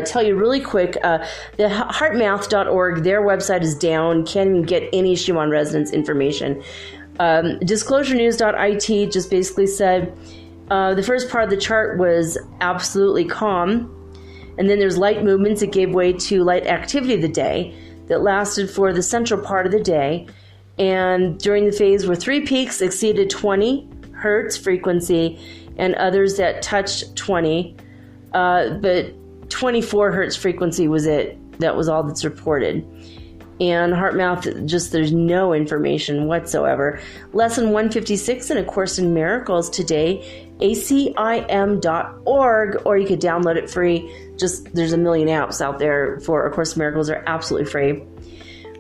tell you really quick, the heartmouth.org, their website is down. Can't even get any Schumann Resonance information. Disclosurenews.it just basically said the first part of the chart was absolutely calm. And then there's light movements that gave way to light activity of the day that lasted for the central part of the day. And during the phase where 3 peaks exceeded 20 Hertz frequency and others that touched 20, but 24 Hertz frequency was it. That was all that's reported. And HeartMouth, just there's no information whatsoever. Lesson 156 in A Course in Miracles today, acim.org, or you could download it free. Just there's a million apps out there for A Course in Miracles. They're absolutely free.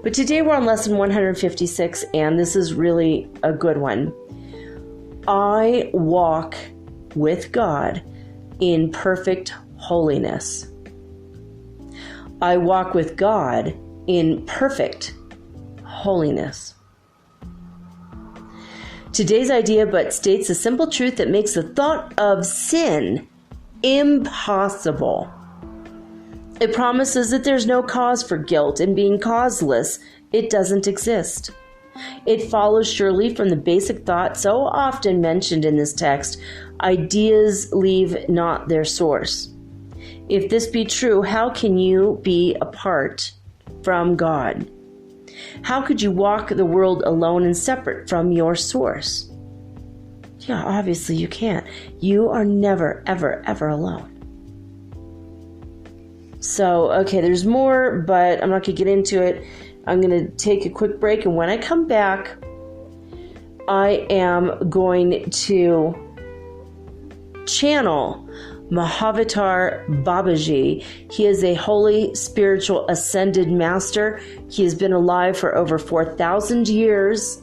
But today we're on lesson 156, and this is really a good one. I walk with God in perfect holiness. I walk with God in perfect holiness. Today's idea but states a simple truth that makes the thought of sin impossible. It promises that there's no cause for guilt, and being causeless, it doesn't exist. It follows surely from the basic thought so often mentioned in this text, ideas leave not their source. If this be true, how can you be apart from God? How could you walk the world alone and separate from your source? Yeah, obviously you can't. You are never, ever, ever alone. So, okay, there's more, but I'm not going to get into it. I'm going to take a quick break, and when I come back, I am going to channel Mahavatar Babaji. He is a holy spiritual ascended master. He has been alive for over 4,000 years.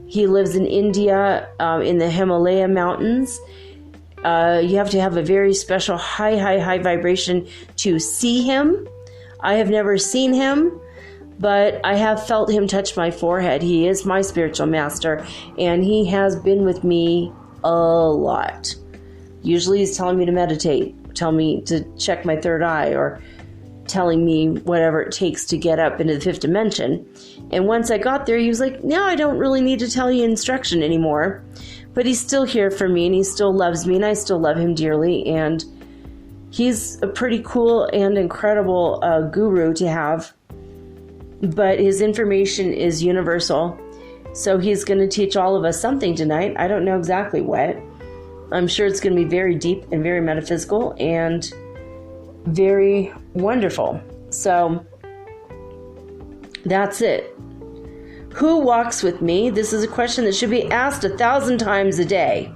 He lives in India, in the Himalaya mountains. You have to have a very special high vibration to see him. I have never seen him, but I have felt him touch my forehead. He is my spiritual master, and he has been with me a lot. Usually he's telling me to meditate, telling me to check my third eye, or telling me whatever it takes to get up into the 5th dimension. And once I got there, he was like, now I don't really need to tell you instruction anymore. But he's still here for me, and he still loves me, and I still love him dearly. And he's a pretty cool and incredible guru to have. But his information is universal. So he's going to teach all of us something tonight. I don't know exactly what. I'm sure it's going to be very deep and very metaphysical and very wonderful. So that's it. Who walks with me? This is a question that should be asked 1,000 times a day,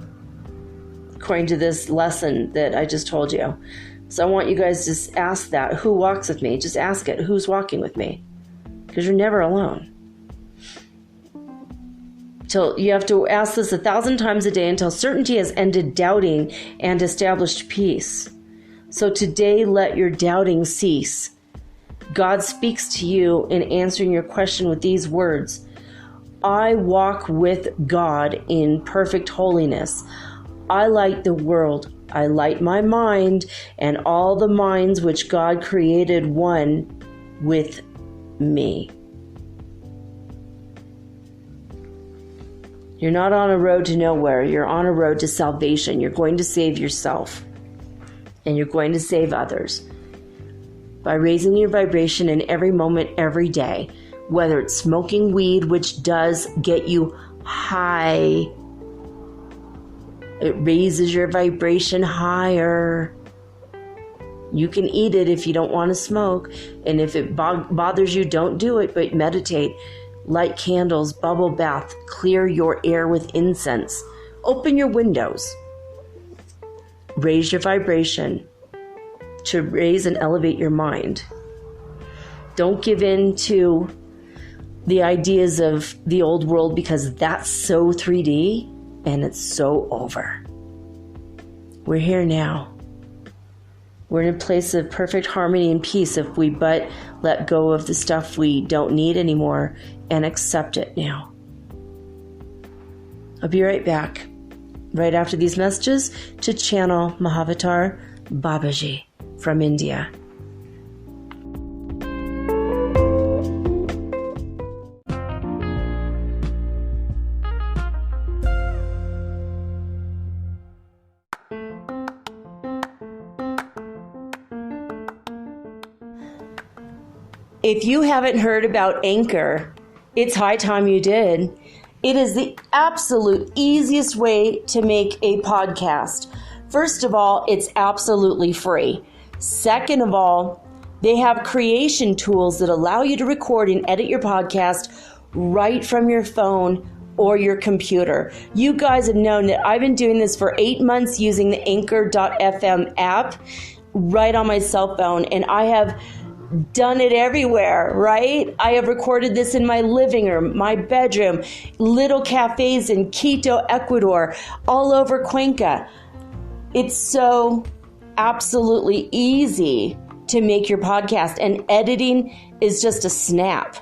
according to this lesson that I just told you. So I want you guys to just ask that. Who walks with me? Just ask it. Who's walking with me? Because you're never alone. You have to ask this 1,000 times a day until certainty has ended doubting and established peace. So today, let your doubting cease. God speaks to you in answering your question with these words. I walk with God in perfect holiness. I light the world. I light my mind and all the minds which God created one with me. You're not on a road to nowhere. You're on a road to salvation. You're going to save yourself. And you're going to save others. By raising your vibration in every moment, every day. Whether it's smoking weed, which does get you high. It raises your vibration higher. You can eat it if you don't want to smoke. And if it bothers you, don't do it, but meditate. Light candles, bubble bath, clear your air with incense. Open your windows. Raise your vibration to raise and elevate your mind. Don't give in to the ideas of the old world, because that's so 3D and it's so over. We're here now. We're in a place of perfect harmony and peace if we but let go of the stuff we don't need anymore and accept it now. I'll be right back, right after these messages, to channel Mahavatar Babaji. from India. If you haven't heard about Anchor, it's high time you did. It is the absolute easiest way to make a podcast. First of all, it's absolutely free. Second of all, they have creation tools that allow you to record and edit your podcast right from your phone or your computer. You guys have known that I've been doing this for 8 months using the Anchor.fm app right on my cell phone, and I have done it everywhere, right? I have recorded this in my living room, my bedroom, little cafes in Quito, Ecuador, all over Cuenca. It's so absolutely easy to make your podcast, and editing is just a snap.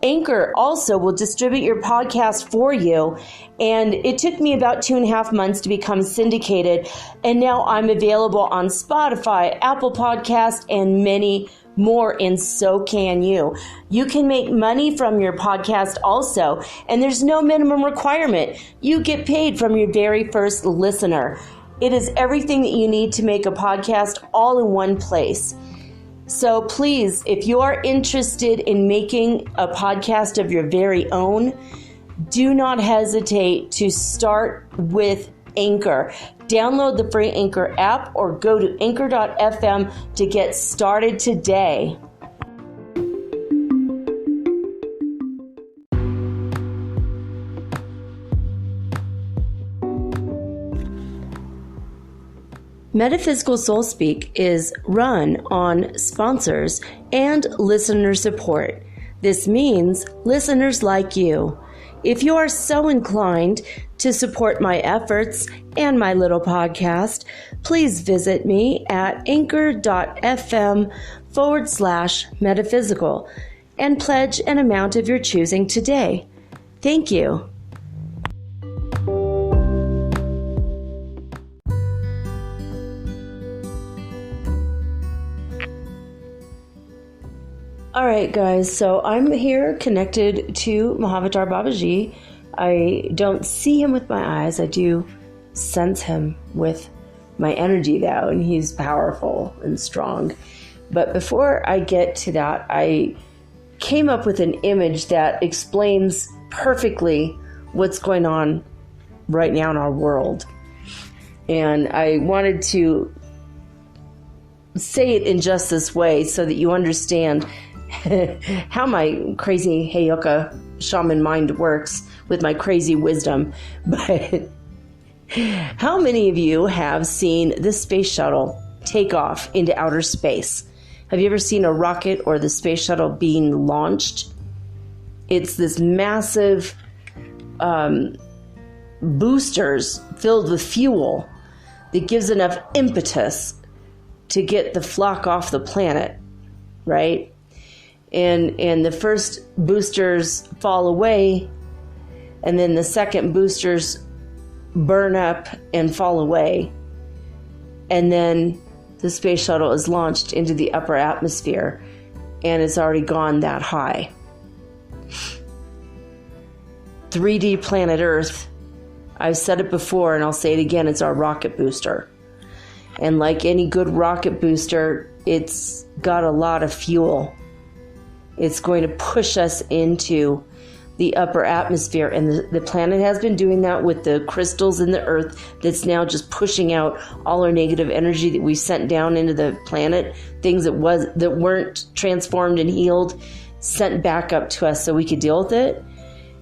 Anchor also will distribute your podcast for you, and it took me about 2.5 months to become syndicated, and now I'm available on Spotify, Apple Podcast, and many more, and so can you. You can make money from your podcast also, and there's no minimum requirement. You get paid from your very first listener. It is everything that you need to make a podcast all in one place. So please, if you are interested in making a podcast of your very own, do not hesitate to start with Anchor. Download the free Anchor app or go to anchor.fm to get started today. Metaphysical Soul Speak is run on sponsors and listener support. This means listeners like you. If you are so inclined to support my efforts and my little podcast, please visit me at anchor.fm/metaphysical and pledge an amount of your choosing today. Thank you. All right, guys, so I'm here connected to Mahavatar Babaji. I don't see him with my eyes. I do sense him with my energy, though, and he's powerful and strong. But before I get to that, I came up with an image that explains perfectly what's going on right now in our world. And I wanted to say it in just this way so that you understand how my crazy Heyoka shaman mind works with my crazy wisdom. But how many of you have seen the space shuttle take off into outer space? Have you ever seen a rocket or the space shuttle being launched? It's this massive boosters filled with fuel that gives enough impetus to get the flock off the planet, right? And the first boosters fall away, and then the second boosters burn up and fall away. And then the space shuttle is launched into the upper atmosphere, and it's already gone that high. 3D planet Earth, I've said it before and I'll say it again, it's our rocket booster. And like any good rocket booster, it's got a lot of fuel. It's going to push us into the upper atmosphere, and the planet has been doing that with the crystals in the earth that's now just pushing out all our negative energy that we sent down into the planet, things that weren't transformed and healed, sent back up to us so we could deal with it.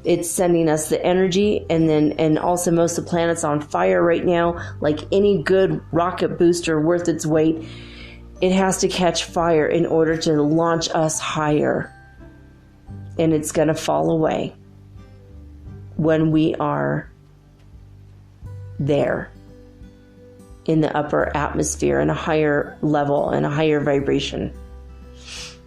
It's sending us the energy, and also most of the planet's on fire right now. Like any good rocket booster worth its weight, it has to catch fire in order to launch us higher. And it's going to fall away when we are there in the upper atmosphere in a higher level and a higher vibration.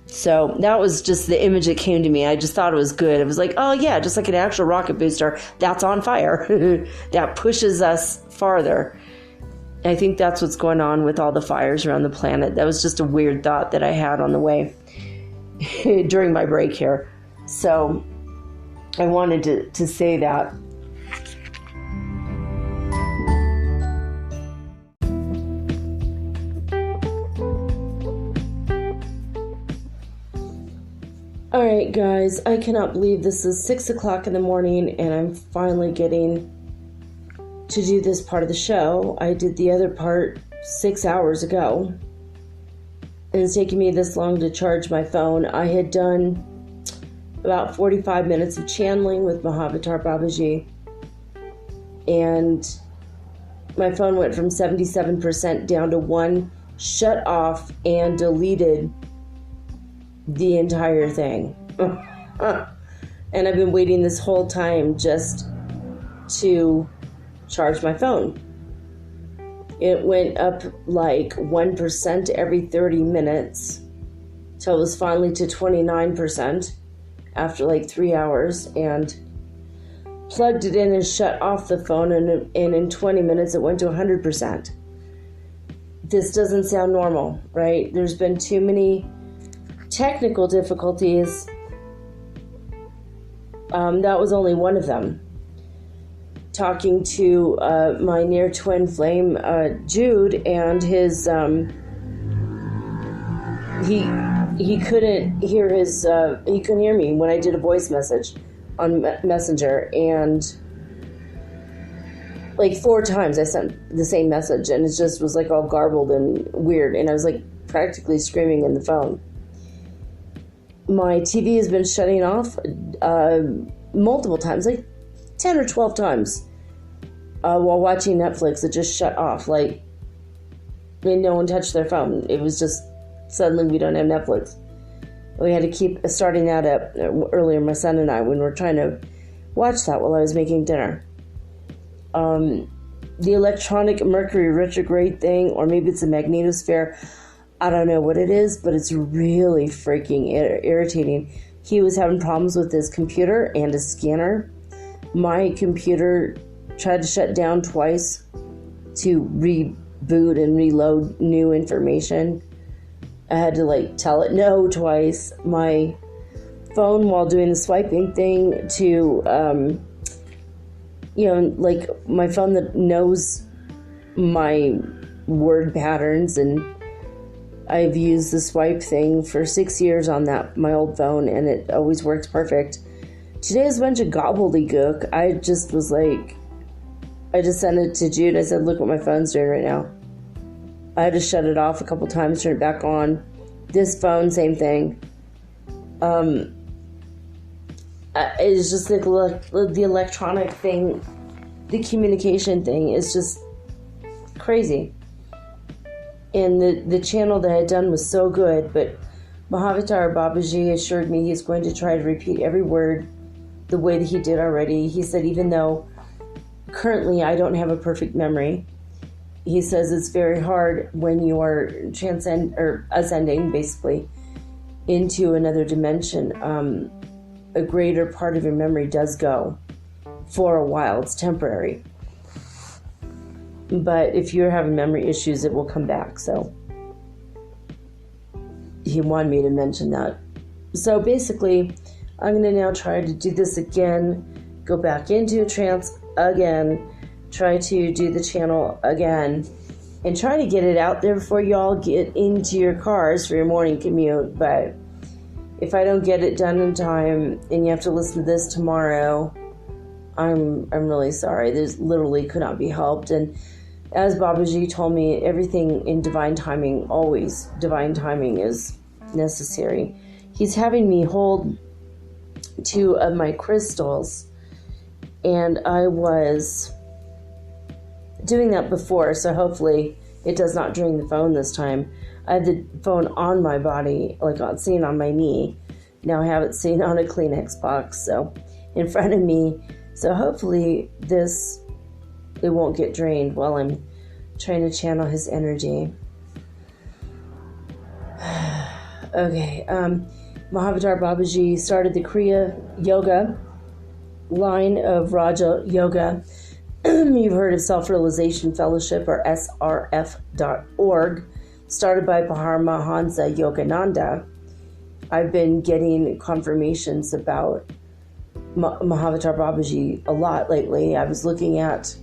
So that was just the image that came to me. I just thought it was good. It was like, oh yeah, just like an actual rocket booster that's on fire. That pushes us farther. I think that's what's going on with all the fires around the planet. That was just a weird thought that I had on the way during my break here. So I wanted to say that. All right, guys, I cannot believe this is 6 o'clock in the morning and I'm finally getting to do this part of the show. I did the other part 6 hours ago. And it's taken me this long to charge my phone. I had done about 45 minutes of channeling with Mahavatar Babaji. And my phone went from 77% down to 1, shut off, and deleted the entire thing. And I've been waiting this whole time just to charge my phone. It went up like 1% every 30 minutes till it was finally to 29% after like 3 hours, and plugged it in and shut off the phone, and in 20 minutes it went to 100%. This doesn't sound normal, right? There's been too many technical difficulties. That was only one of them. Talking to my near twin flame, Jude, and his he couldn't hear he couldn't hear me when I did a voice message on Messenger, and like 4 times I sent the same message, and it just was like all garbled and weird, and I was like practically screaming in the phone. My TV has been shutting off multiple times, like 10 or 12 times while watching Netflix. It just shut off, like, I mean, no one touched their phone. It was just suddenly we don't have Netflix. We had to keep starting that up earlier, my son and I, when we were trying to watch that while I was making dinner. The electronic Mercury retrograde thing, or maybe it's a magnetosphere, I don't know what it is, but it's really freaking irritating. He was having problems with his computer and his scanner. My computer tried to shut down twice to reboot and reload new information. I had to tell it no twice. My phone, while doing the swiping thing, to my phone that knows my word patterns, and I've used the swipe thing for 6 years on my old phone, and it always works perfect. Today was a bunch of gobbledygook. I just was like, I just sent it to Jude. I said, look what my phone's doing right now. I had to shut it off a couple times, turn it back on. This phone, same thing. It's just like the electronic thing, the communication thing is just crazy. And the channel that I had done was so good, but Mahavatar Babaji assured me he's going to try to repeat every word the way that he did already. He said, even though currently I don't have a perfect memory, he says it's very hard when you are ascending basically into another dimension. A greater part of your memory does go for a while. It's temporary. But if you're having memory issues, it will come back. So he wanted me to mention that. So basically, I'm going to now try to do this again, go back into a trance again, try to do the channel again, and try to get it out there before y'all get into your cars for your morning commute. But if I don't get it done in time and you have to listen to this tomorrow, I'm really sorry. This literally could not be helped. And as Babaji told me, everything in divine timing, always divine timing is necessary. He's having me hold 2 of my crystals, and I was doing that before, so hopefully it does not drain the phone this time. I had the phone on my body, sitting on my knee. Now I have it sitting on a Kleenex box, so in front of me. So hopefully it won't get drained while I'm trying to channel his energy. Okay, Mahavatar Babaji started the Kriya Yoga line of Raja Yoga You've heard of Self-Realization Fellowship, or srf.org, started by Paramahansa Yogananda. I've been getting confirmations about Mahavatar Babaji a lot lately. I was looking at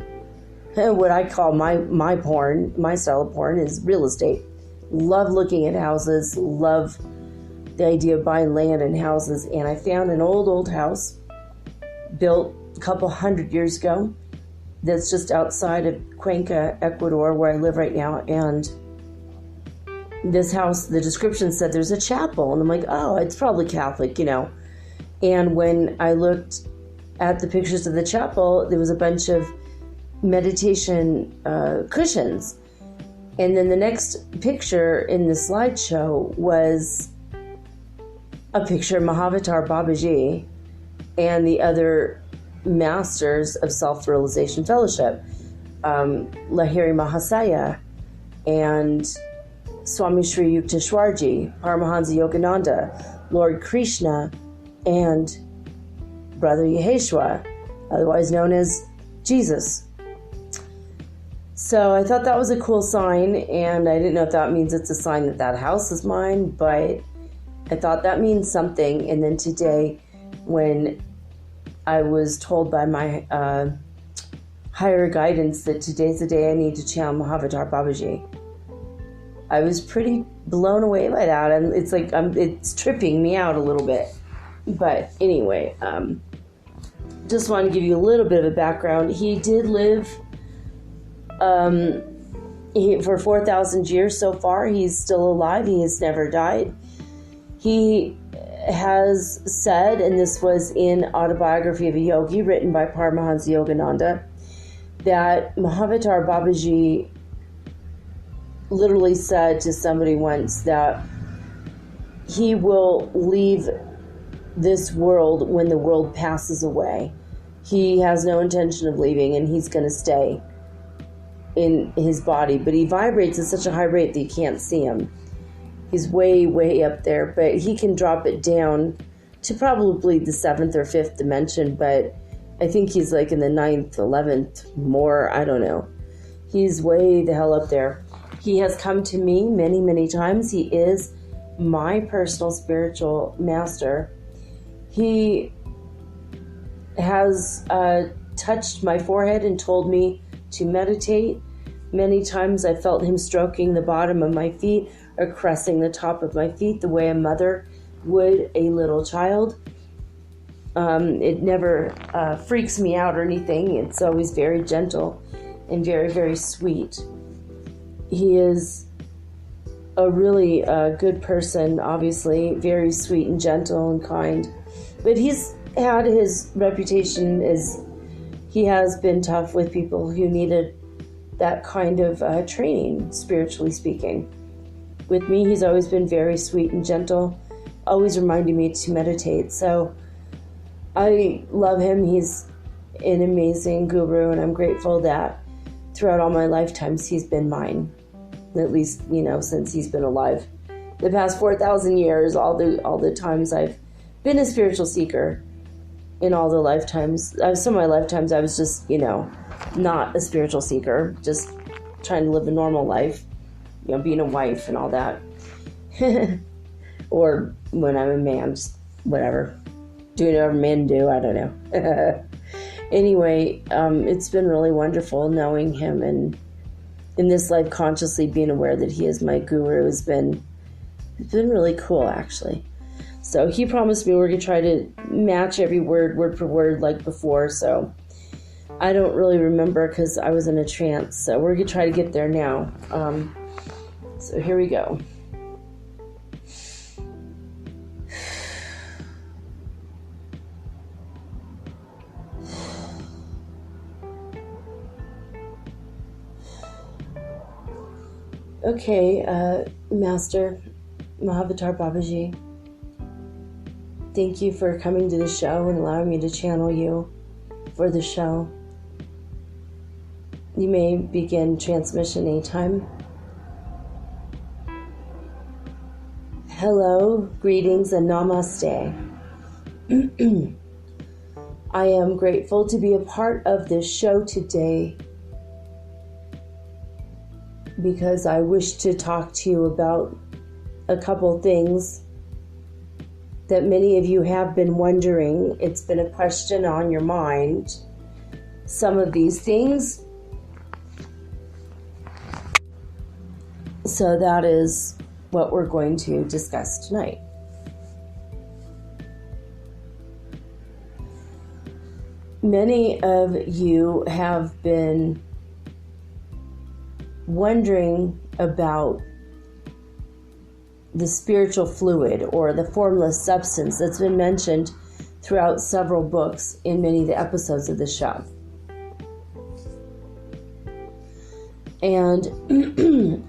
what I call my porn. My style of porn is real estate. Love looking at houses, love the idea of buying land and houses. And I found an old house built a couple hundred years ago that's just outside of Cuenca, Ecuador, where I live right now. And this house, the description said there's a chapel. And I'm like, oh, it's probably Catholic, And when I looked at the pictures of the chapel, there was a bunch of meditation cushions. And then the next picture in the slideshow was a picture of Mahavatar Babaji and the other masters of Self-Realization Fellowship, Lahiri Mahasaya and Swami Sri Yukteswarji, Paramahansa Yogananda, Lord Krishna, and Brother Yeshua, otherwise known as Jesus. So I thought that was a cool sign, and I didn't know if that means it's a sign that that house is mine, but I thought that means something. And then today, when I was told by my higher guidance that today's the day I need to channel Mahavatar Babaji, I was pretty blown away by that, and it's like it's tripping me out a little bit. But anyway, just want to give you a little bit of a background. He did live for 4,000 years so far. He's still alive. He has never died. He has said, and this was in Autobiography of a Yogi, written by Paramahansa Yogananda, that Mahavatar Babaji literally said to somebody once that he will leave this world when the world passes away. He has no intention of leaving, and he's going to stay in his body, but he vibrates at such a high rate that you can't see him. He's way up there, but he can drop it down to probably the 7th or 5th dimension, but I think he's like in the 9th, 11th, more, I don't know. He's way the hell up there. He has come to me many times. He is my personal spiritual master. He has touched my forehead and told me to meditate. Many times I felt him stroking the bottom of my feet or caressing the top of my feet the way a mother would a little child. It never freaks me out or anything. It's always very gentle and very sweet. He is a really good person, obviously, very sweet and gentle and kind. But he's had his reputation as he has been tough with people who needed that kind of training, spiritually speaking. With me, he's always been very sweet and gentle, always reminding me to meditate. So I love him. He's an amazing guru, and I'm grateful that throughout all my lifetimes, he's been mine. At least, since he's been alive. The past 4,000 years, all the times I've been a spiritual seeker, in all the lifetimes. Some of my lifetimes I was just, not a spiritual seeker, just trying to live a normal life, being a wife and all that. Or when I'm a man, just whatever. Doing whatever men do, I don't know. Anyway, it's been really wonderful knowing him, and in this life consciously being aware that he is my guru has been really cool, actually. So he promised me we're going to try to match every word for word like before. So I don't really remember because I was in a trance. So we're going to try to get there now. So here we go. Okay, Master Mahavatar Babaji, thank you for coming to the show and allowing me to channel you for the show. You may begin transmission anytime. Hello, greetings, and namaste. I am grateful to be a part of this show today because I wish to talk to you about a couple things that many of you have been wondering. It's been a question on your mind. Some of these things. So that is what we're going to discuss tonight. Many of you have been wondering about the spiritual fluid or the formless substance that's been mentioned throughout several books in many of the episodes of the show. And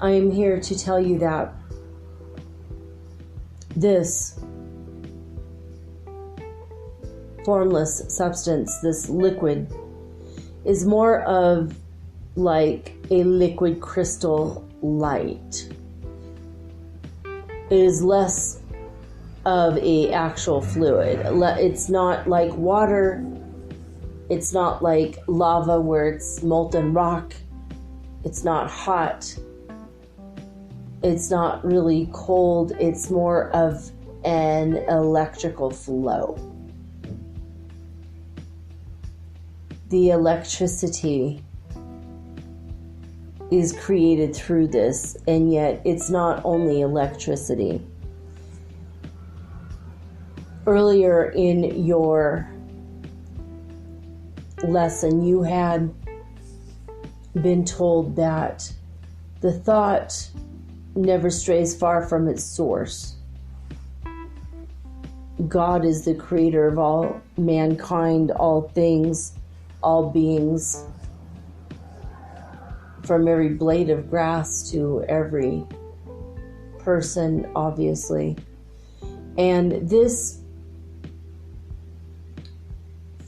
I am here to tell you that this formless substance, this liquid, is more of like a liquid crystal light. It is less of a actual fluid. It's not like water. It's not like lava where it's molten rock. It's not hot. It's not really cold. It's more of an electrical flow. The electricity is created through this, and yet it's not only electricity. Earlier in your lesson, you had been told that the thought never strays far from its source. God is the creator of all mankind, all things, all beings, from every blade of grass to every person, obviously. And this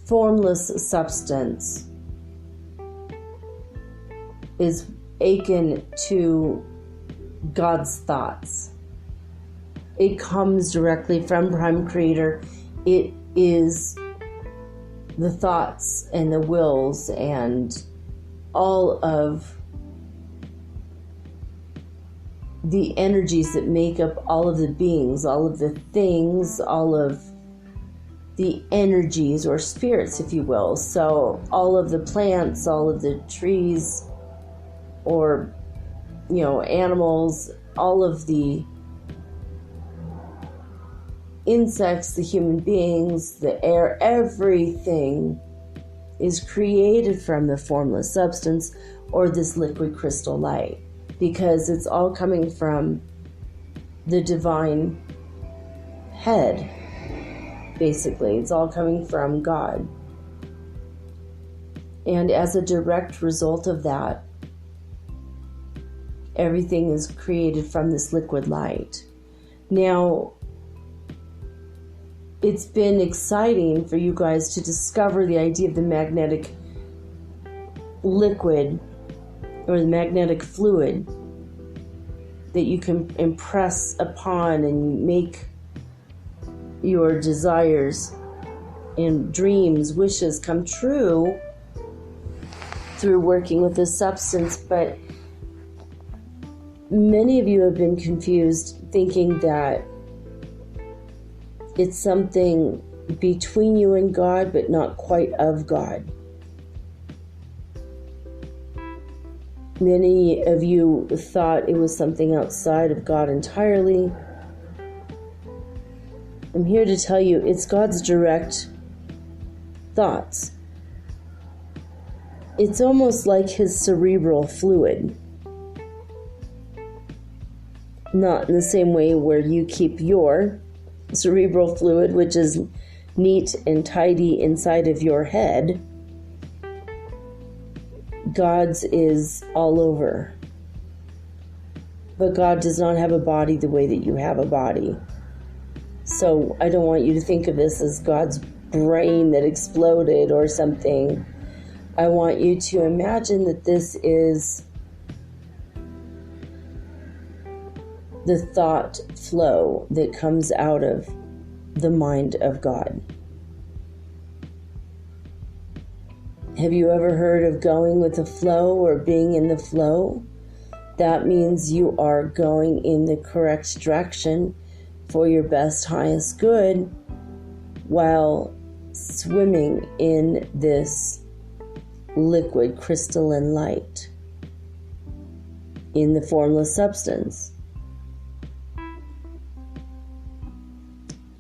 formless substance is akin to God's thoughts. It comes directly from Prime Creator. It is the thoughts and the wills and all of the energies that make up all of the beings, all of the things, all of the energies or spirits, if you will. So all of the plants, all of the trees, or, animals, all of the insects, the human beings, the air, everything is created from the formless substance or this liquid crystal light, because it's all coming from the divine head. Basically, it's all coming from God. And as a direct result of that, everything is created from this liquid light. Now, it's been exciting for you guys to discover the idea of the magnetic liquid or the magnetic fluid that you can impress upon and make your desires and dreams, wishes come true through working with this substance. But many of you have been confused, thinking that it's something between you and God, but not quite of God. Many of you thought it was something outside of God entirely. I'm here to tell you it's God's direct thoughts. It's almost like his cerebral fluid. Not in the same way where you keep your cerebral fluid, which is neat and tidy inside of your head. God's is all over. But God does not have a body the way that you have a body. So I don't want you to think of this as God's brain that exploded or something. I want you to imagine that this is the thought flow that comes out of the mind of God. Have you ever heard of going with the flow or being in the flow? That means you are going in the correct direction for your best, highest good while swimming in this liquid crystalline light in the formless substance.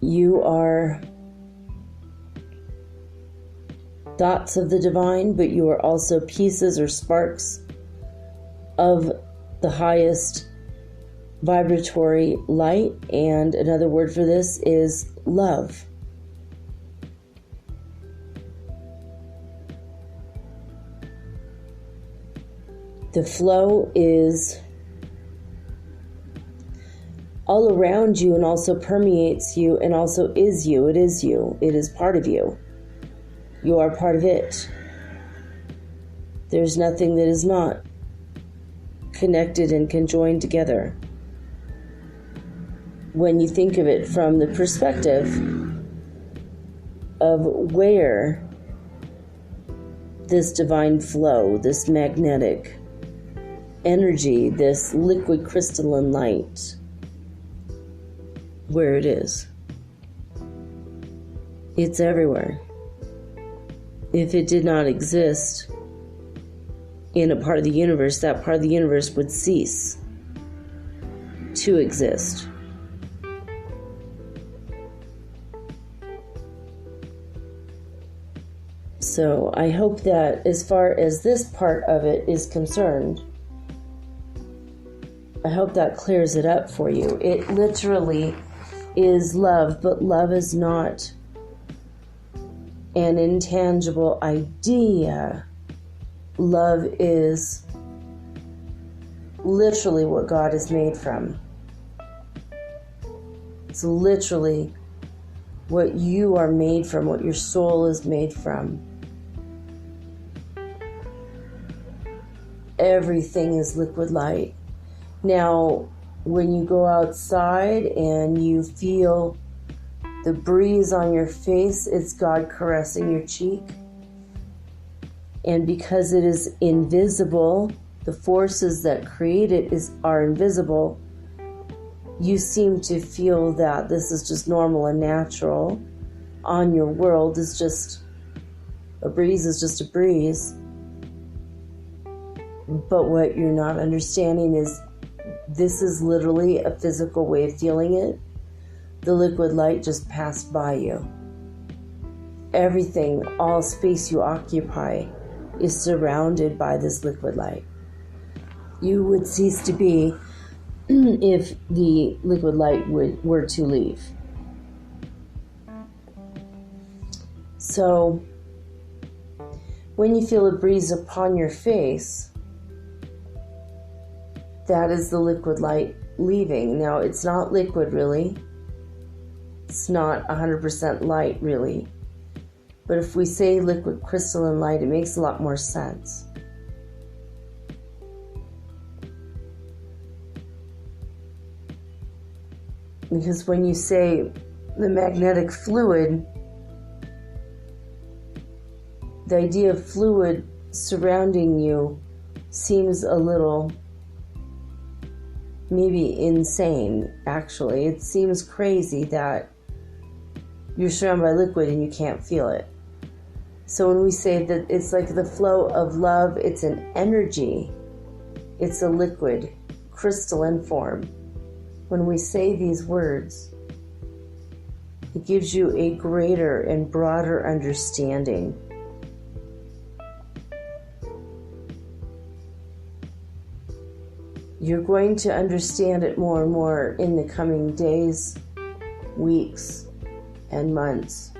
You are dots of the divine, but you are also pieces or sparks of the highest vibratory light, and another word for this is love. The flow is all around you and also permeates you and also is you. It is you. It is part of you. You are part of it. There's nothing that is not connected and conjoined together. When you think of it from the perspective of where this divine flow, this magnetic energy, this liquid crystalline light, where it is. It's everywhere. If it did not exist in a part of the universe, that part of the universe would cease to exist. So I hope that as far as this part of it is concerned, I hope that clears it up for you. It literally is love, but love is not an intangible idea. Love is literally what God is made from. It's literally what you are made from, what your soul is made from. Everything is liquid light. Now, when you go outside and you feel the breeze on your face, it's God caressing your cheek. And because it is invisible, the forces that create it are invisible, you seem to feel that this is just normal and natural. On your world is just a breeze is just a breeze. But what you're not understanding is this is literally a physical way of feeling it. The liquid light just passed by you. Everything, all space you occupy, is surrounded by this liquid light. You would cease to be if the liquid light were to leave. So, when you feel a breeze upon your face, that is the liquid light leaving. Now, it's not liquid really. It's not 100% light really. But if we say liquid crystalline light, it makes a lot more sense. Because when you say the magnetic fluid, the idea of fluid surrounding you seems a little maybe insane, actually. It seems crazy that you're surrounded by liquid and you can't feel it. So when we say that it's like the flow of love, it's an energy. It's a liquid, crystalline form. When we say these words, it gives you a greater and broader understanding. You're going to understand it more and more in the coming days, weeks, and months.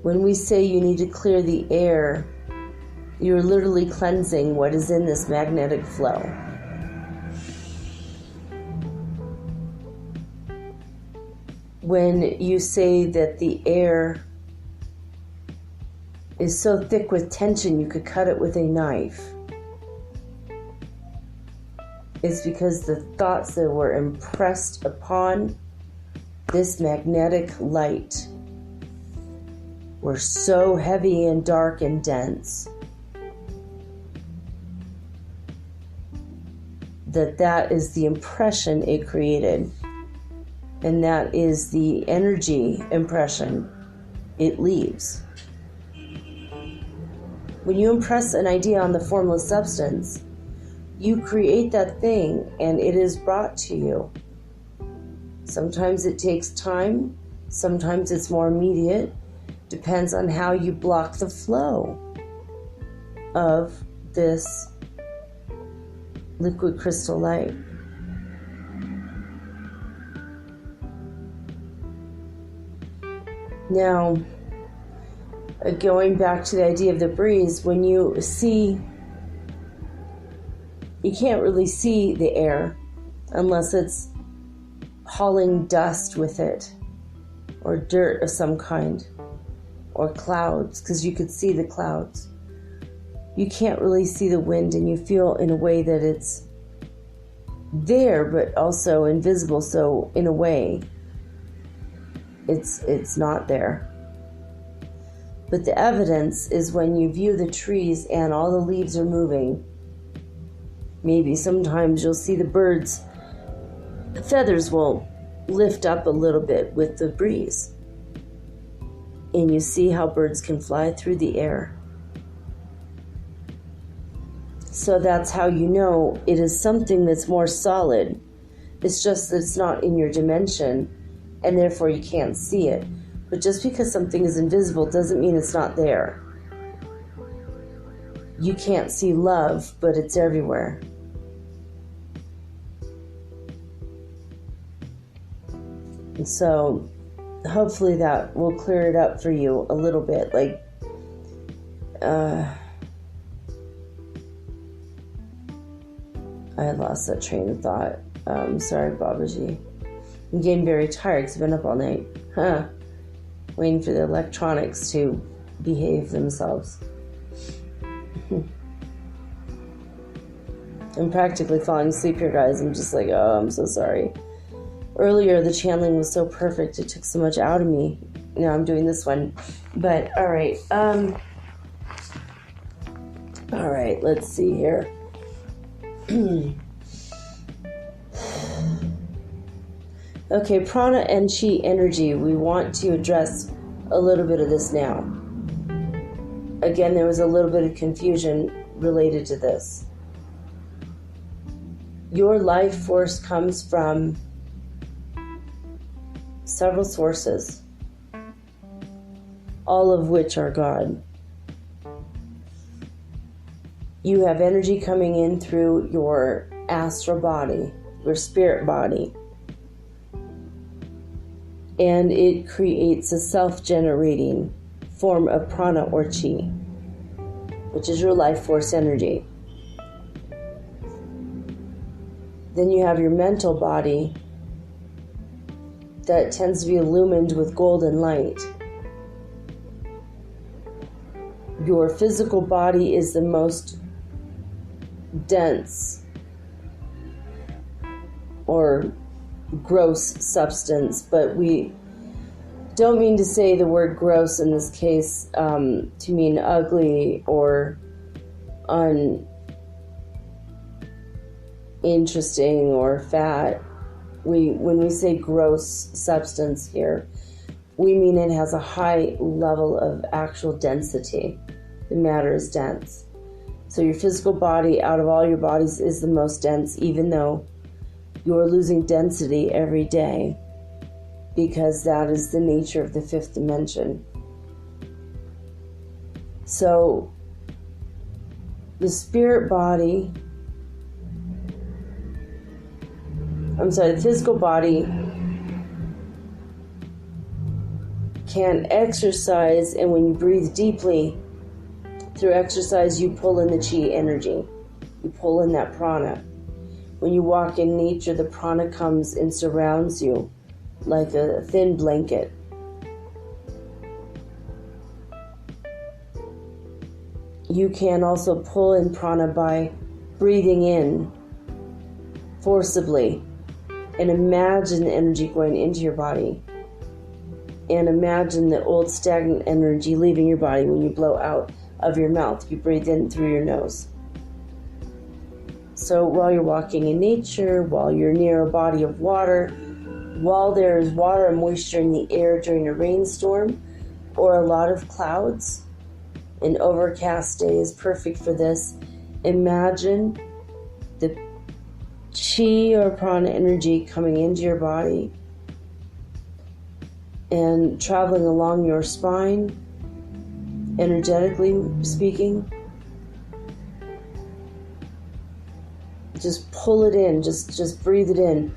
When we say you need to clear the air, you're literally cleansing what is in this magnetic flow. When you say that the air is so thick with tension you could cut it with a knife, it's because the thoughts that were impressed upon this magnetic light were so heavy and dark and dense that is the impression it created. And that is the energy impression it leaves. When you impress an idea on the formless substance, you create that thing and it is brought to you. Sometimes it takes time, sometimes it's more immediate. Depends on how you block the flow of this liquid crystal light. Now, going back to the idea of the breeze, when you can't really see the air unless it's hauling dust with it, or dirt of some kind, or clouds, because you could see the clouds. You can't really see the wind, and you feel in a way that it's there, but also invisible, so in a way, it's not there. But the evidence is when you view the trees and all the leaves are moving. Maybe sometimes you'll see the birds' feathers will lift up a little bit with the breeze. And you see how birds can fly through the air. So that's how you know it is something that's more solid. It's just that it's not in your dimension, and therefore you can't see it. But just because something is invisible doesn't mean it's not there. You can't see love, but it's everywhere. And so hopefully that will clear it up for you a little bit. Like, I lost that train of thought. Sorry, Babaji. I'm getting very tired because I've been up all night. Waiting for the electronics to behave themselves. I'm practically falling asleep here, guys. I'm just like, oh, I'm so sorry. Earlier, the channeling was so perfect. It took so much out of me. Now I'm doing this one. But, all right. All right, let's see here. Okay, prana and chi energy. We want to address a little bit of this now. Again, there was a little bit of confusion related to this. Your life force comes from several sources, all of which are God. You have energy coming in through your astral body, your spirit body. And it creates a self-generating form of prana or chi, which is your life force energy. Then you have your mental body that tends to be illumined with golden light. Your physical body is the most dense or gross substance, but we don't mean to say the word gross in this case to mean ugly or uninteresting or fat. When we say gross substance here, we mean it has a high level of actual density. The matter is dense. So your physical body, out of all your bodies, is the most dense, even though you're losing density every day, because that is the nature of the fifth dimension. So the spirit body, the physical body can exercise, and when you breathe deeply, through exercise you pull in the chi energy. You pull in that prana. When you walk in nature, the prana comes and surrounds you like a thin blanket. You can also pull in prana by breathing in forcibly and imagine the energy going into your body. and imagine the old stagnant energy leaving your body when you blow out of your mouth. You breathe in through your nose. So while you're walking in nature, while you're near a body of water, while there's water and moisture in the air during a rainstorm or a lot of clouds, an overcast day is perfect for this. Imagine the chi or prana energy coming into your body and traveling along your spine, energetically speaking. Just pull it in, just breathe it in.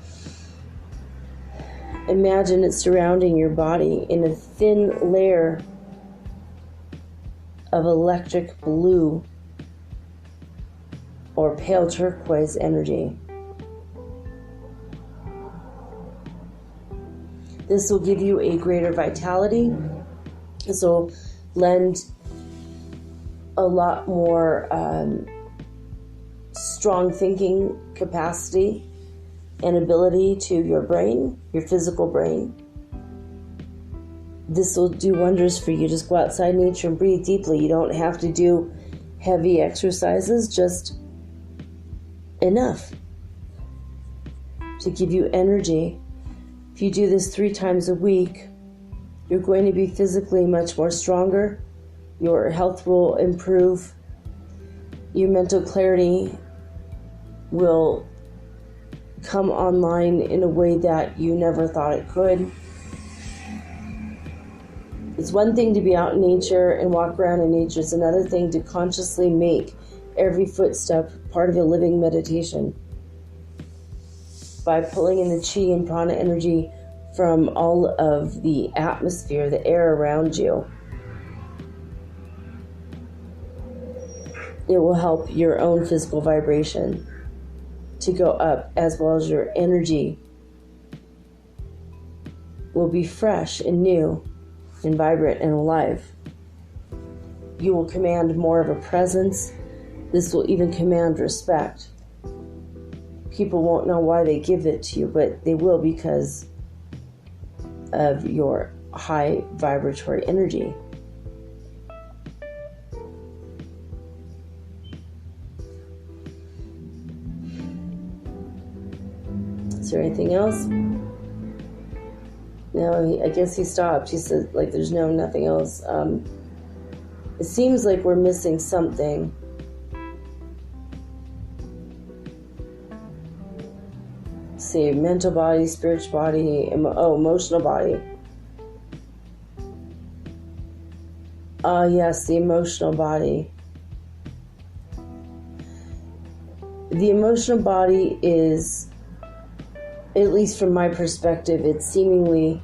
Imagine it surrounding your body in a thin layer of electric blue or pale turquoise energy. This will give you a greater vitality. This will lend a lot more strong thinking capacity and ability to your brain, your physical brain. This will do wonders for you. Just go outside nature and breathe deeply. You don't have to do heavy exercises, just enough to give you energy. If you do this 3 times a week, you're going to be physically much more stronger. Your health will improve. Your mental clarity will come online in a way that you never thought it could. It's one thing to be out in nature and walk around in nature. It's another thing to consciously make every footstep part of a living meditation by pulling in the chi and prana energy from all of the atmosphere, the air around you. It will help your own physical vibration to go up, as well as your energy will be fresh and new and vibrant and alive. You will command more of a presence. This will even command respect. People won't know why they give it to you, but they will because of your high vibratory energy. Is there anything else? No, I guess he stopped. He said, like, there's nothing else. It seems like we're missing something. Let's see, mental body, spiritual body, emotional body. Yes, the emotional body. The emotional body is, at least from my perspective, it's seemingly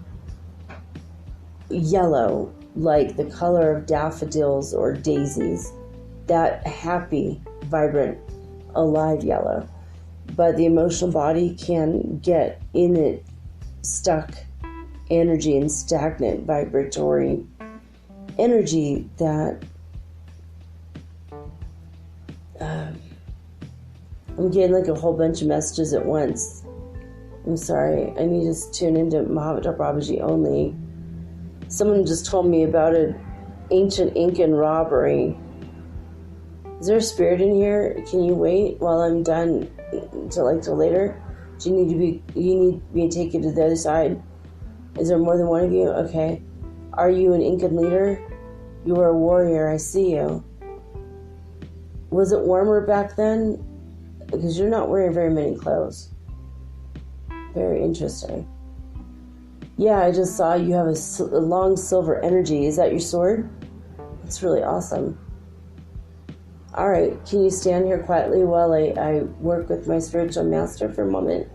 yellow, like the color of daffodils or daisies. That happy, vibrant, alive yellow. But the emotional body can get in it stuck energy and stagnant vibratory energy that I'm getting like a whole bunch of messages at once. I'm sorry, I need to tune into Mahavatar Babaji only. Someone just told me about an ancient Incan robbery. Is there a spirit in here? Can you wait while I'm done till later? Do you need me to take you to the other side? Is there more than one of you? Okay. Are you an Incan leader? You are a warrior, I see you. Was it warmer back then? Because you're not wearing very many clothes. Very interesting. Yeah, I just saw you have a long silver energy. Is that your sword? That's really awesome. All right, can you stand here quietly while I work with my spiritual master for a moment?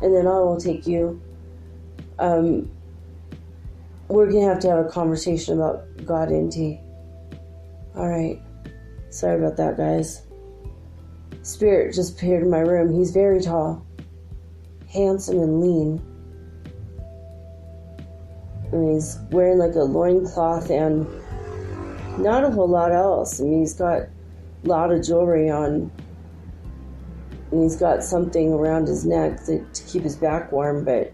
And then I will take you. We're going to have a conversation about God and tea. All right. Sorry about that, guys. Spirit just appeared in my room. He's very tall, handsome and lean. And he's wearing like a loincloth and not a whole lot else. I mean, he's got a lot of jewelry on. And he's got something around his neck to keep his back warm, but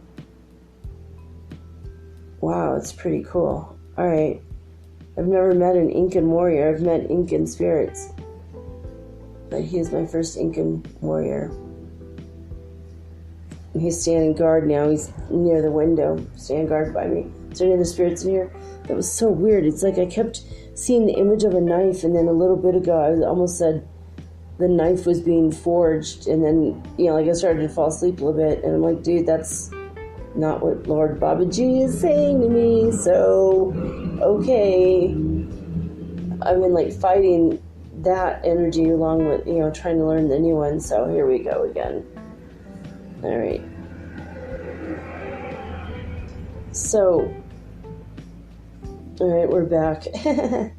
Wow, it's pretty cool. All right. I've never met an Incan warrior. I've met Incan spirits. But he is my first Incan warrior. He's standing guard now. He's near the window, standing guard by me. Is there any other spirits in here? That was so weird. It's like I kept seeing the image of a knife, and then a little bit ago I almost said the knife was being forged, and then, I started to fall asleep a little bit, and I'm like, dude, that's not what Lord Babaji is saying to me, so, okay. I've been, fighting that energy along with, trying to learn the new one, so here we go again. All right. So, all right, we're back. In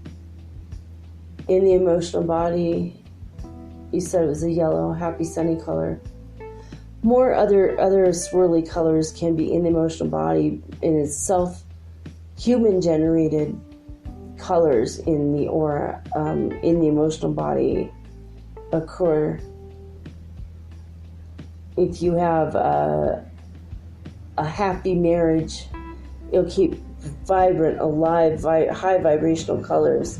the emotional body, you said it was a yellow, happy, sunny color. More other swirly colors can be in the emotional body in itself. Human-generated colors in the aura, in the emotional body occur. If you have a happy marriage, it'll keep vibrant, alive, high vibrational colors,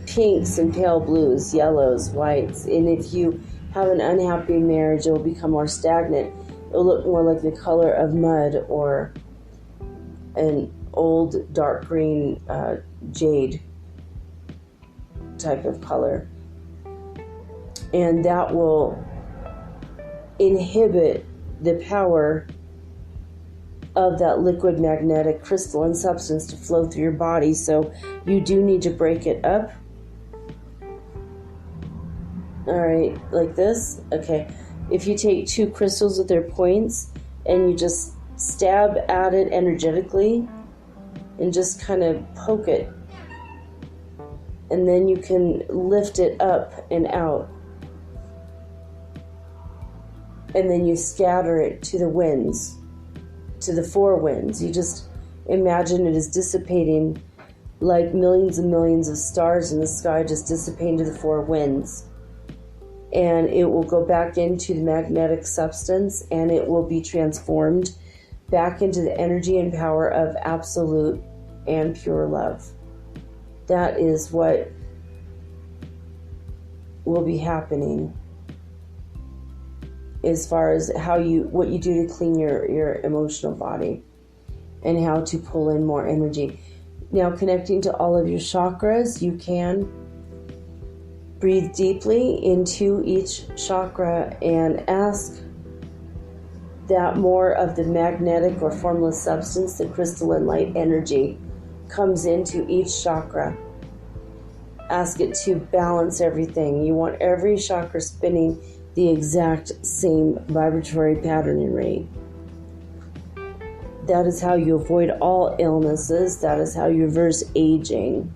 pinks and pale blues, yellows, whites. And if you have an unhappy marriage, it will become more stagnant. It will look more like the color of mud or an old dark green jade type of color. And that will inhibit the power of that liquid magnetic crystalline substance to flow through your body. So you do need to break it up. All right, like this. Okay. If you take two crystals with their points and you just stab at it energetically and just kind of poke it, and then you can lift it up and out. And then you scatter it to the winds, to the four winds. You just imagine it is dissipating like millions and millions of stars in the sky, just dissipating to the four winds. And it will go back into the magnetic substance, and it will be transformed back into the energy and power of absolute and pure love. That is what will be happening as far as what you do to clean your emotional body and how to pull in more energy. Now, connecting to all of your chakras, you can breathe deeply into each chakra and ask that more of the magnetic or formless substance, the crystalline light energy, comes into each chakra. Ask it to balance everything. You want every chakra spinning the exact same vibratory pattern and rate. That is how you avoid all illnesses. That is how you reverse aging.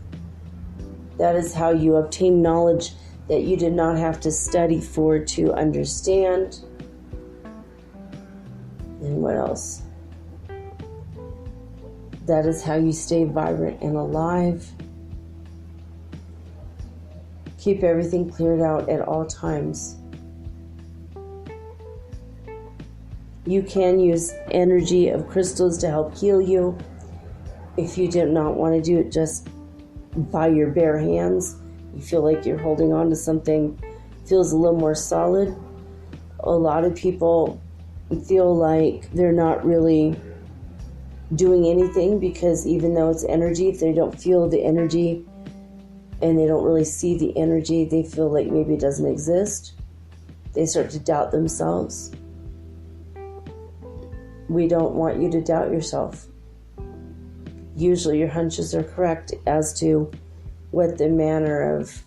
That is how you obtain knowledge that you did not have to study for to understand. And what else? That is how you stay vibrant and alive. Keep everything cleared out at all times. You can use energy of crystals to help heal you. If you do not want to do it just by your bare hands, you feel like you're holding on to something, feels a little more solid. A lot of people feel like they're not really doing anything because even though it's energy, if they don't feel the energy and they don't really see the energy, they feel like maybe it doesn't exist. They start to doubt themselves. We don't want you to doubt yourself. Usually your hunches are correct as to what the manner of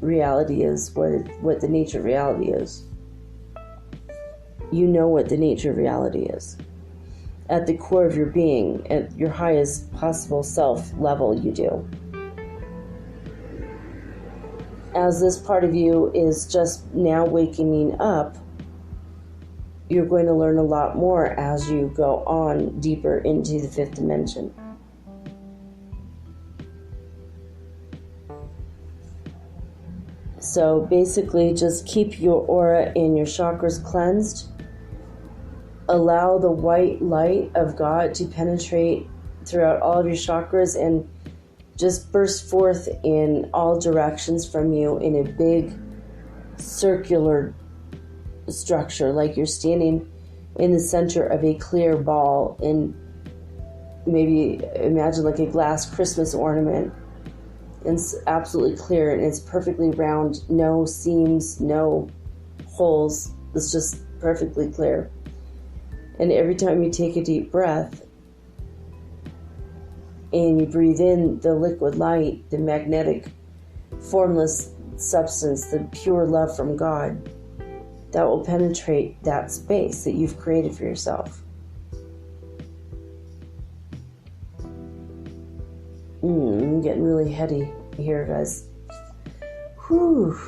reality is, what the nature of reality is. You know what the nature of reality is. At the core of your being, at your highest possible self level, you do. As this part of you is just now waking up, you're going to learn a lot more as you go on deeper into the fifth dimension. So basically, just keep your aura and your chakras cleansed. Allow the white light of God to penetrate throughout all of your chakras and just burst forth in all directions from you in a big circular structure, like you're standing in the center of a clear ball, and maybe imagine like a glass Christmas ornament. And it's absolutely clear and it's perfectly round, no seams, no holes. It's just perfectly clear. And every time you take a deep breath and you breathe in the liquid light, the magnetic, formless substance, the pure love from God, that will penetrate that space that you've created for yourself. I'm getting really heady here, guys. Whew.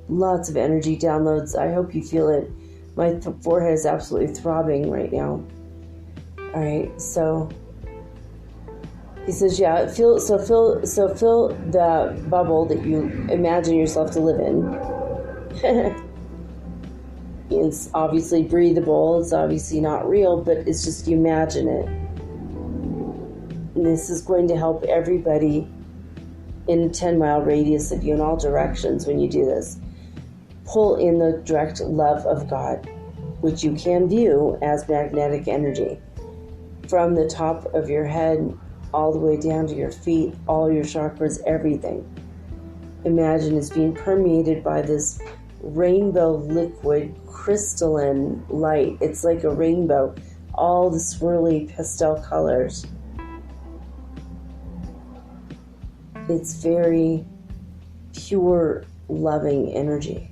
Lots of energy downloads. I hope you feel it. My forehead is absolutely throbbing right now. All right, so he says, yeah, fill the bubble that you imagine yourself to live in. It's obviously breathable. It's obviously not real, but it's just you imagine it. And this is going to help everybody in a 10-mile radius of you in all directions when you do this. Pull in the direct love of God, which you can view as magnetic energy. From the top of your head all the way down to your feet, all your chakras, everything. Imagine it's being permeated by this rainbow liquid crystalline light. It's like a rainbow, all the swirly pastel colors. It's very pure, loving energy.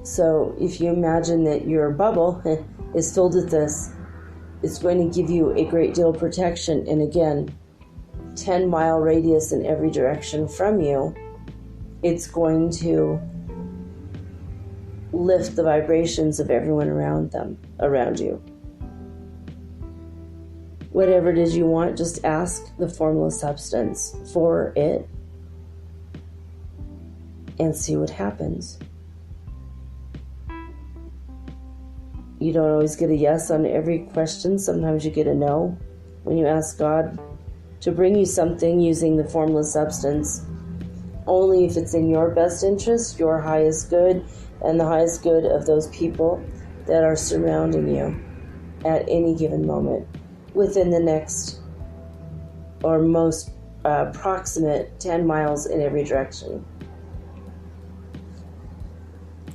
So if you imagine that your bubble is filled with this, it's going to give you a great deal of protection. And again, 10-mile radius in every direction from you, it's going to lift the vibrations of everyone around you. Whatever it is you want, just ask the formless substance for it and see what happens. You don't always get a yes on every question. Sometimes you get a no when you ask God to bring you something using the formless substance, only if it's in your best interest, your highest good, and the highest good of those people that are surrounding you at any given moment within the next or most proximate 10 miles in every direction.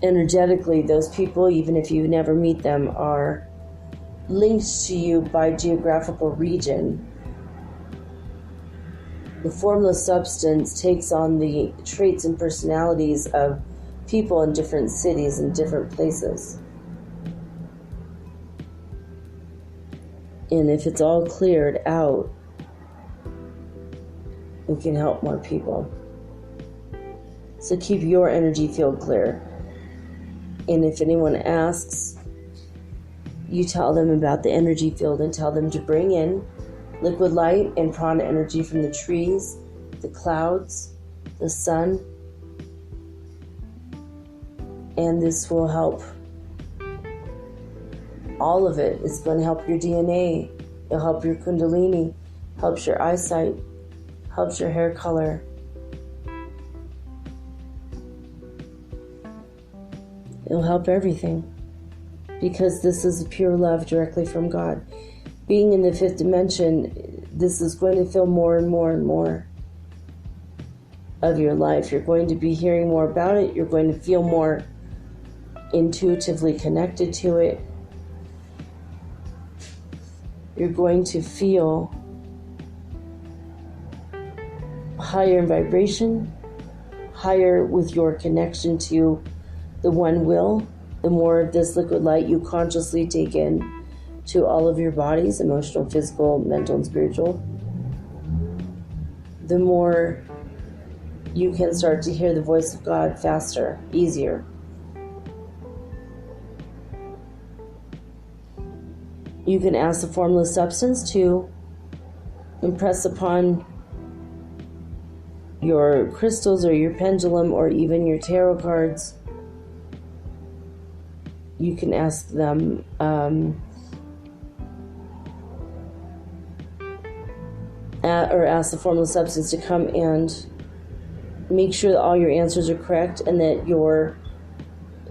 Energetically, those people, even if you never meet them, are linked to you by geographical region. The formless substance takes on the traits and personalities of people in different cities and different places. And if it's all cleared out, we can help more people. So keep your energy field clear. And if anyone asks, you tell them about the energy field and tell them to bring in liquid light and prana energy from the trees, the clouds, the sun. And this will help. All of it is going to help your DNA. It'll help your kundalini, helps your eyesight, helps your hair color. It'll help everything, because this is pure love directly from God. Being in the fifth dimension, this is going to fill more and more and more of your life. You're going to be hearing more about it. You're going to feel more intuitively connected to it. You're going to feel higher in vibration, higher with your connection to the one will. The more of this liquid light you consciously take in to all of your bodies, emotional, physical, mental, and spiritual, the more you can start to hear the voice of God faster, easier. You can ask the formless substance to impress upon your crystals or your pendulum or even your tarot cards you can ask them or ask the formless substance to come and make sure that all your answers are correct and that your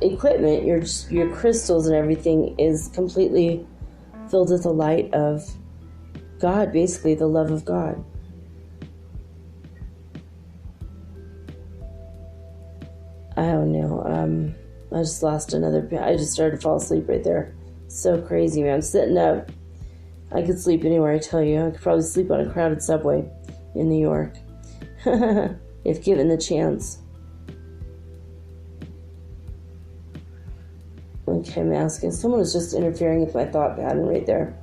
equipment, your crystals and everything is completely filled with the light of God, basically the love of God. I don't know. I just lost another. I just started to fall asleep right there. So crazy, man. I'm sitting up. I could sleep anywhere, I tell you. I could probably sleep on a crowded subway in New York. If given the chance. Okay, I'm asking. Someone was just interfering with my thought pattern right there.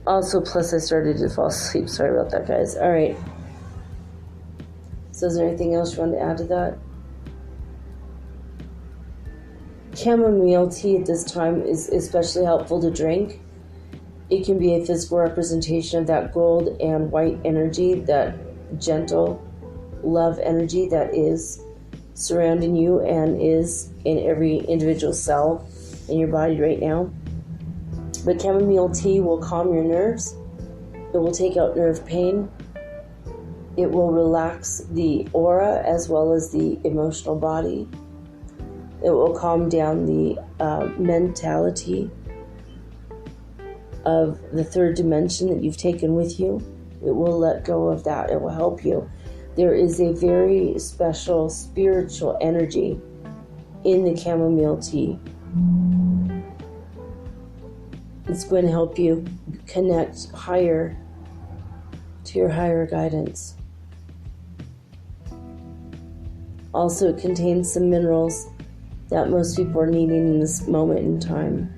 Also, plus I started to fall asleep. Sorry about that, guys. All right. So is there anything else you want to add to that? Chamomile tea at this time is especially helpful to drink. It can be a physical representation of that gold and white energy, that gentle love energy that is surrounding you and is in every individual cell in your body right now. But chamomile tea will calm your nerves. It will take out nerve pain. It will relax the aura as well as the emotional body. It will calm down the mentality of the third dimension that you've taken with you. It will let go of that. It will help you. There is a very special spiritual energy in the chamomile tea. It's going to help you connect higher to your higher guidance. Also, it contains some minerals that most people are needing in this moment in time.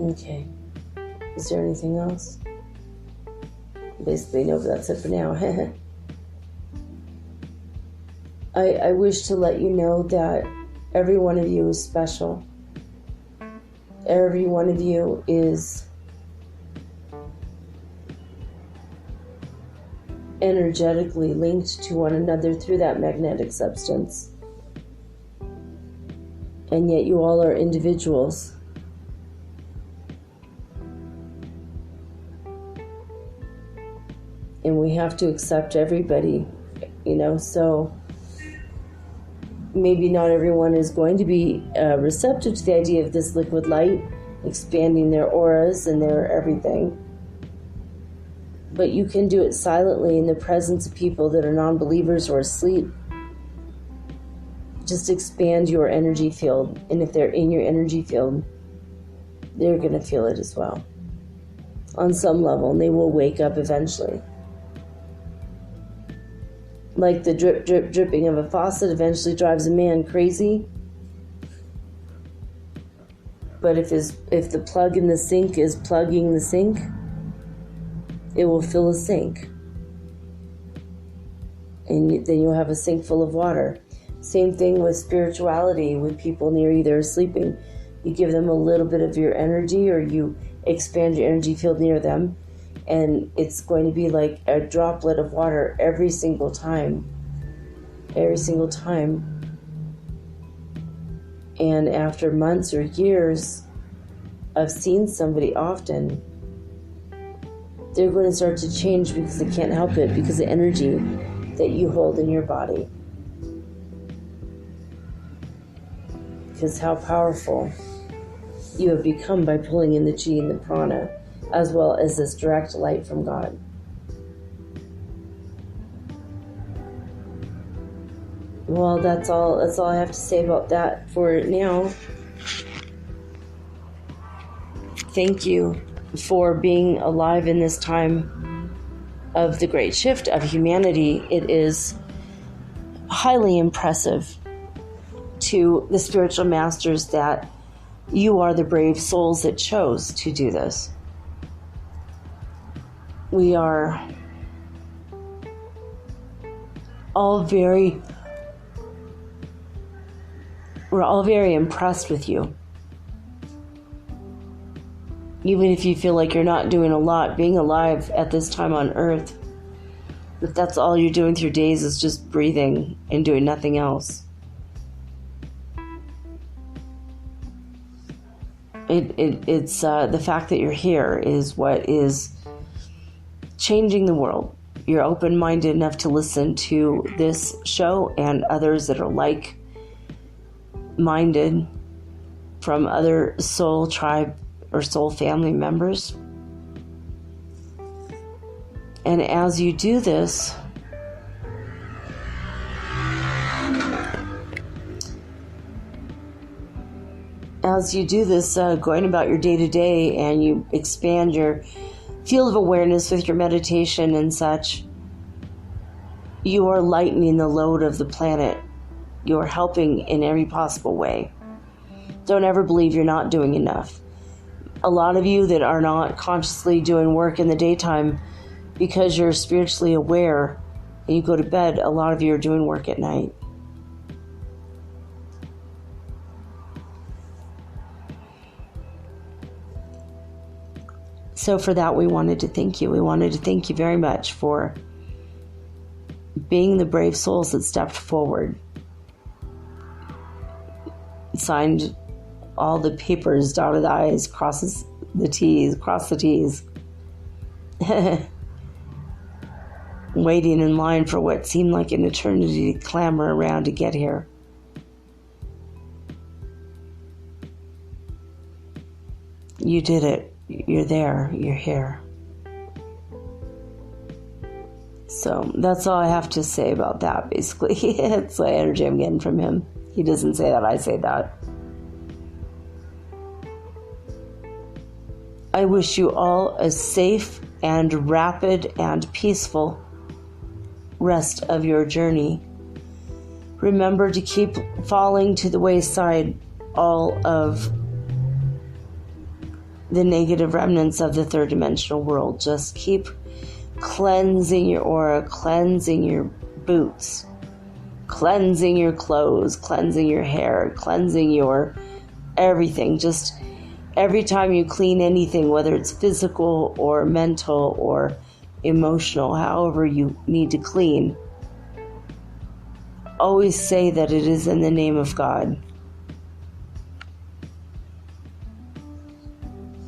Okay. Is there anything else? Basically, no, but that's it for now. I wish to let you know that every one of you is special. Every one of you is energetically linked to one another through that magnetic substance. And yet you all are individuals. And we have to accept everybody, so maybe not everyone is going to be receptive to the idea of this liquid light expanding their auras and their everything. But you can do it silently in the presence of people that are non-believers or asleep. Just expand your energy field. And if they're in your energy field, they're going to feel it as well. On some level. And they will wake up eventually. Like the drip, drip, dripping of a faucet eventually drives a man crazy. But if the plug in the sink is plugging the sink, it will fill a sink. And then you'll have a sink full of water. Same thing with spirituality, with people near you that are sleeping. You give them a little bit of your energy, or you expand your energy field near them, and it's going to be like a droplet of water every single time. Every single time. And after months or years of seeing somebody often, they're going to start to change because they can't help it, because of the energy that you hold in your body. Because how powerful you have become by pulling in the chi and the prana, as well as this direct light from God. Well, that's all I have to say about that for now. Thank you for being alive in this time of the great shift of humanity. It is highly impressive to the spiritual masters that you are the brave souls that chose to do this. We are all very impressed with you. Even if you feel like you're not doing a lot, being alive at this time on Earth If that's all you're doing with your days is just breathing and doing nothing else. It's the fact that you're here is what is changing the world. You're open-minded enough to listen to this show and others that are like-minded from other soul tribe or soul family members. And as you do this, going about your day-to-day, and you expand your field of awareness with your meditation and such, you are lightening the load of the planet. You are helping in every possible way. Don't ever believe you're not doing enough. A lot of you that are not consciously doing work in the daytime because you're spiritually aware and you go to bed, a lot of you are doing work at night. So for that, we wanted to thank you. We wanted to thank you very much for being the brave souls that stepped forward, signed all the papers, dotted the I's, crossed the T's, waiting in line for what seemed like an eternity to clamor around to get here. You did it. You're there. You're here. So that's all I have to say about that, basically. It's the energy I'm getting from him. He doesn't say that, I say that. I wish you all a safe and rapid and peaceful rest of your journey. Remember to keep falling to the wayside all of the negative remnants of the third dimensional world. Just keep cleansing your aura, cleansing your boots, cleansing your clothes, cleansing your hair, cleansing your everything. Just every time you clean anything, whether it's physical or mental or emotional, however you need to clean, always say that it is in the name of God.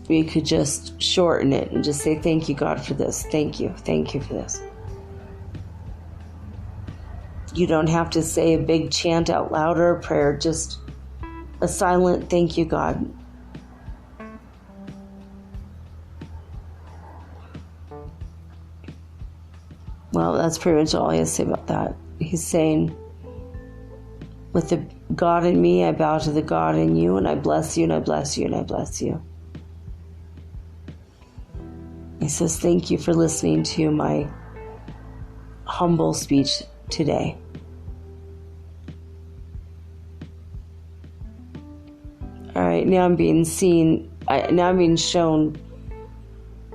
We could just shorten it and just say, thank you, God, for this. Thank you for this. You don't have to say a big chant out loud or a prayer, just a silent thank you, God. Well, that's pretty much all he has to say about that. He's saying, with the God in me, I bow to the God in you, and I bless you, and I bless you, and I bless you. He says, thank you for listening to my humble speech today. All right, now I'm being shown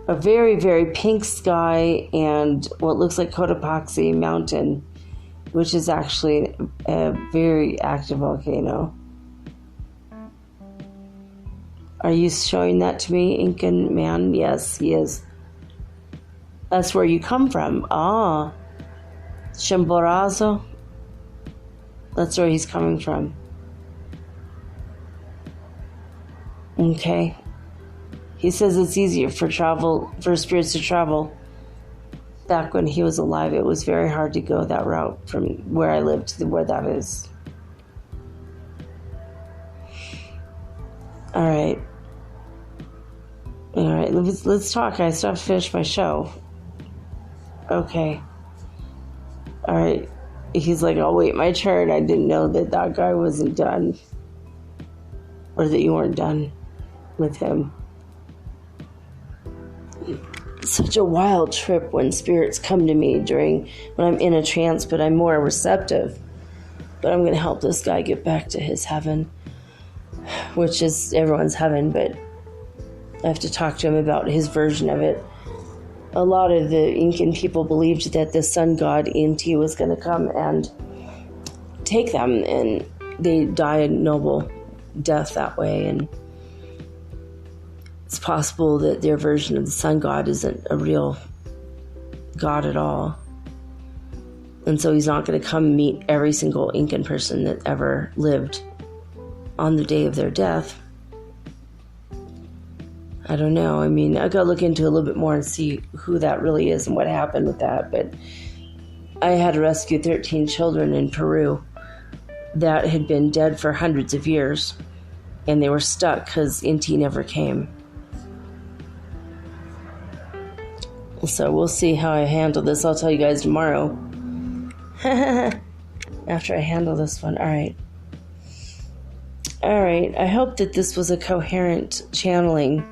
a very, very pink sky and what looks like Cotopaxi Mountain, which is actually a very active volcano. Are you showing that to me, Incan man? Yes, he is. That's where you come from. Ah, Chimborazo. That's where he's coming from. Okay. He says it's easier for spirits to travel. Back when he was alive, it was very hard to go that route from where I live to where that is. All right, let's talk. I still have to finish my show. Okay. All right. He's like, I'll wait my turn. I didn't know that guy wasn't done. Or that you weren't done with him. It's such a wild trip when spirits come to me when I'm in a trance, but I'm more receptive. But I'm going to help this guy get back to his heaven, which is everyone's heaven, but I have to talk to him about his version of it. A lot of the Incan people believed that the sun god Inti was going to come and take them, and they die a noble death that way. And it's possible that their version of the sun god isn't a real god at all. And so he's not going to come meet every single Incan person that ever lived on the day of their death. I don't know. I mean, I got to look into it a little bit more and see who that really is and what happened with that. But I had to rescue 13 children in Peru that had been dead for hundreds of years. And they were stuck because Inti never came. So we'll see how I handle this. I'll tell you guys tomorrow. After I handle this one. All right. I hope that this was a coherent channeling.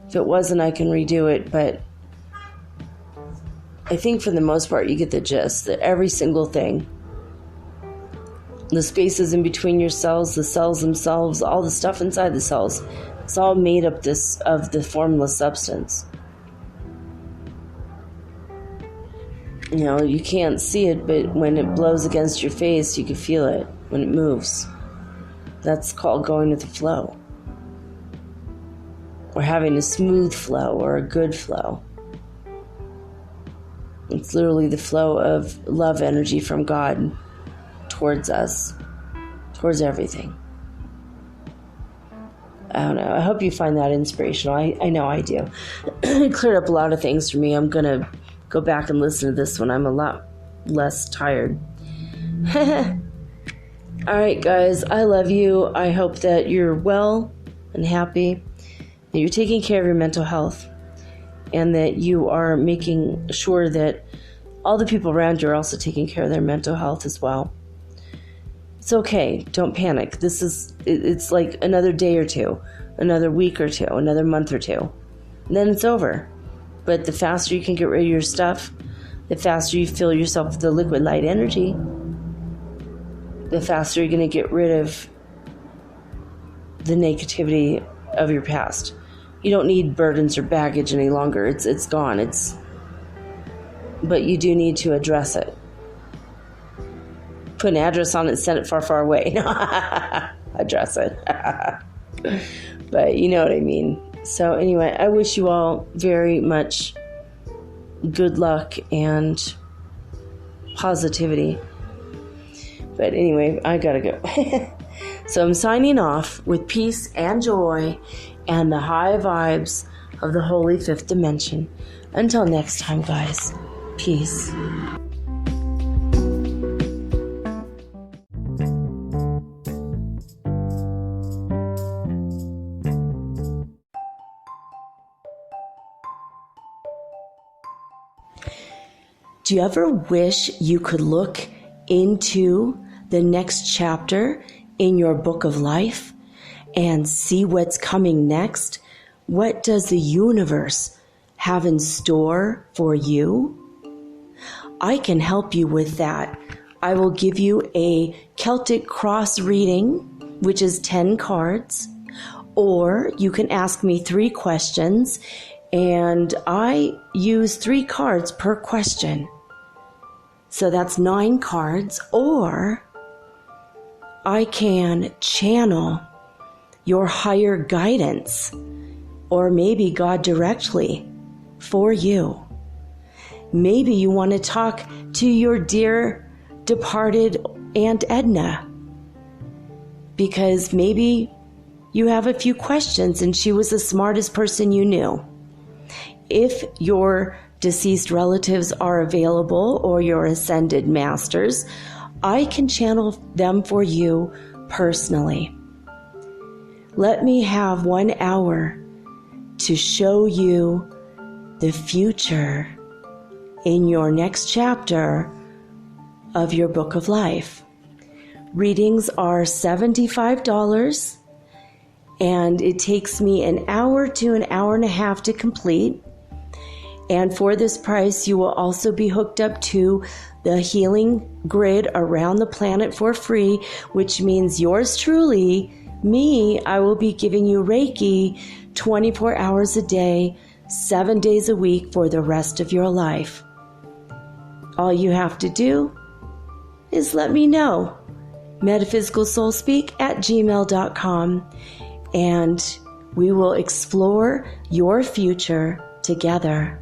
If it wasn't, I can redo it. But I think for the most part, you get the gist that every single thing, the spaces in between your cells, the cells themselves, all the stuff inside the cells, it's all made up of the formless substance. You know, you can't see it, but when it blows against your face, you can feel it when it moves. That's called going with the flow. Or having a smooth flow or a good flow. It's literally the flow of love energy from God towards us, towards everything. I don't know. I hope you find that inspirational. I know I do. It cleared up a lot of things for me. I'm going to go back and listen to this when I'm a lot less tired. All right, guys. I love you. I hope that you're well and happy, that you're taking care of your mental health, and that you are making sure that all the people around you are also taking care of their mental health as well. It's okay. Don't panic. It's like another day or two, another week or two, another month or two. And then it's over. But the faster you can get rid of your stuff, the faster you fill yourself with the liquid light energy, the faster you're going to get rid of the negativity of your past. You don't need burdens or baggage any longer. It's gone. But you do need to address it. Put an address on it and send it far, far away. Address it. But you know what I mean. So anyway, I wish you all very much good luck and positivity. But anyway, I gotta go. So I'm signing off with peace and joy and the high vibes of the holy fifth dimension. Until next time, guys. Peace. Do you ever wish you could look into the next chapter in your book of life and see what's coming next? What does the universe have in store for you? I can help you with that. I will give you a Celtic cross reading, which is 10 cards, or you can ask me 3 questions, and I use 3 cards per question. So that's 9 cards, or I can channel your higher guidance, or maybe God directly for you. Maybe you want to talk to your dear departed Aunt Edna, because maybe you have a few questions and she was the smartest person you knew. If your deceased relatives are available or your ascended masters, I can channel them for you personally. Let me have 1 hour to show you the future in your next chapter of your book of life. Readings are $75, and it takes me an hour to an hour and a half to complete. And for this price, you will also be hooked up to the healing grid around the planet for free, which means yours truly, me, I will be giving you Reiki 24 hours a day, 7 days a week for the rest of your life. All you have to do is let me know. metaphysicalsoulspeak@gmail.com, and we will explore your future together.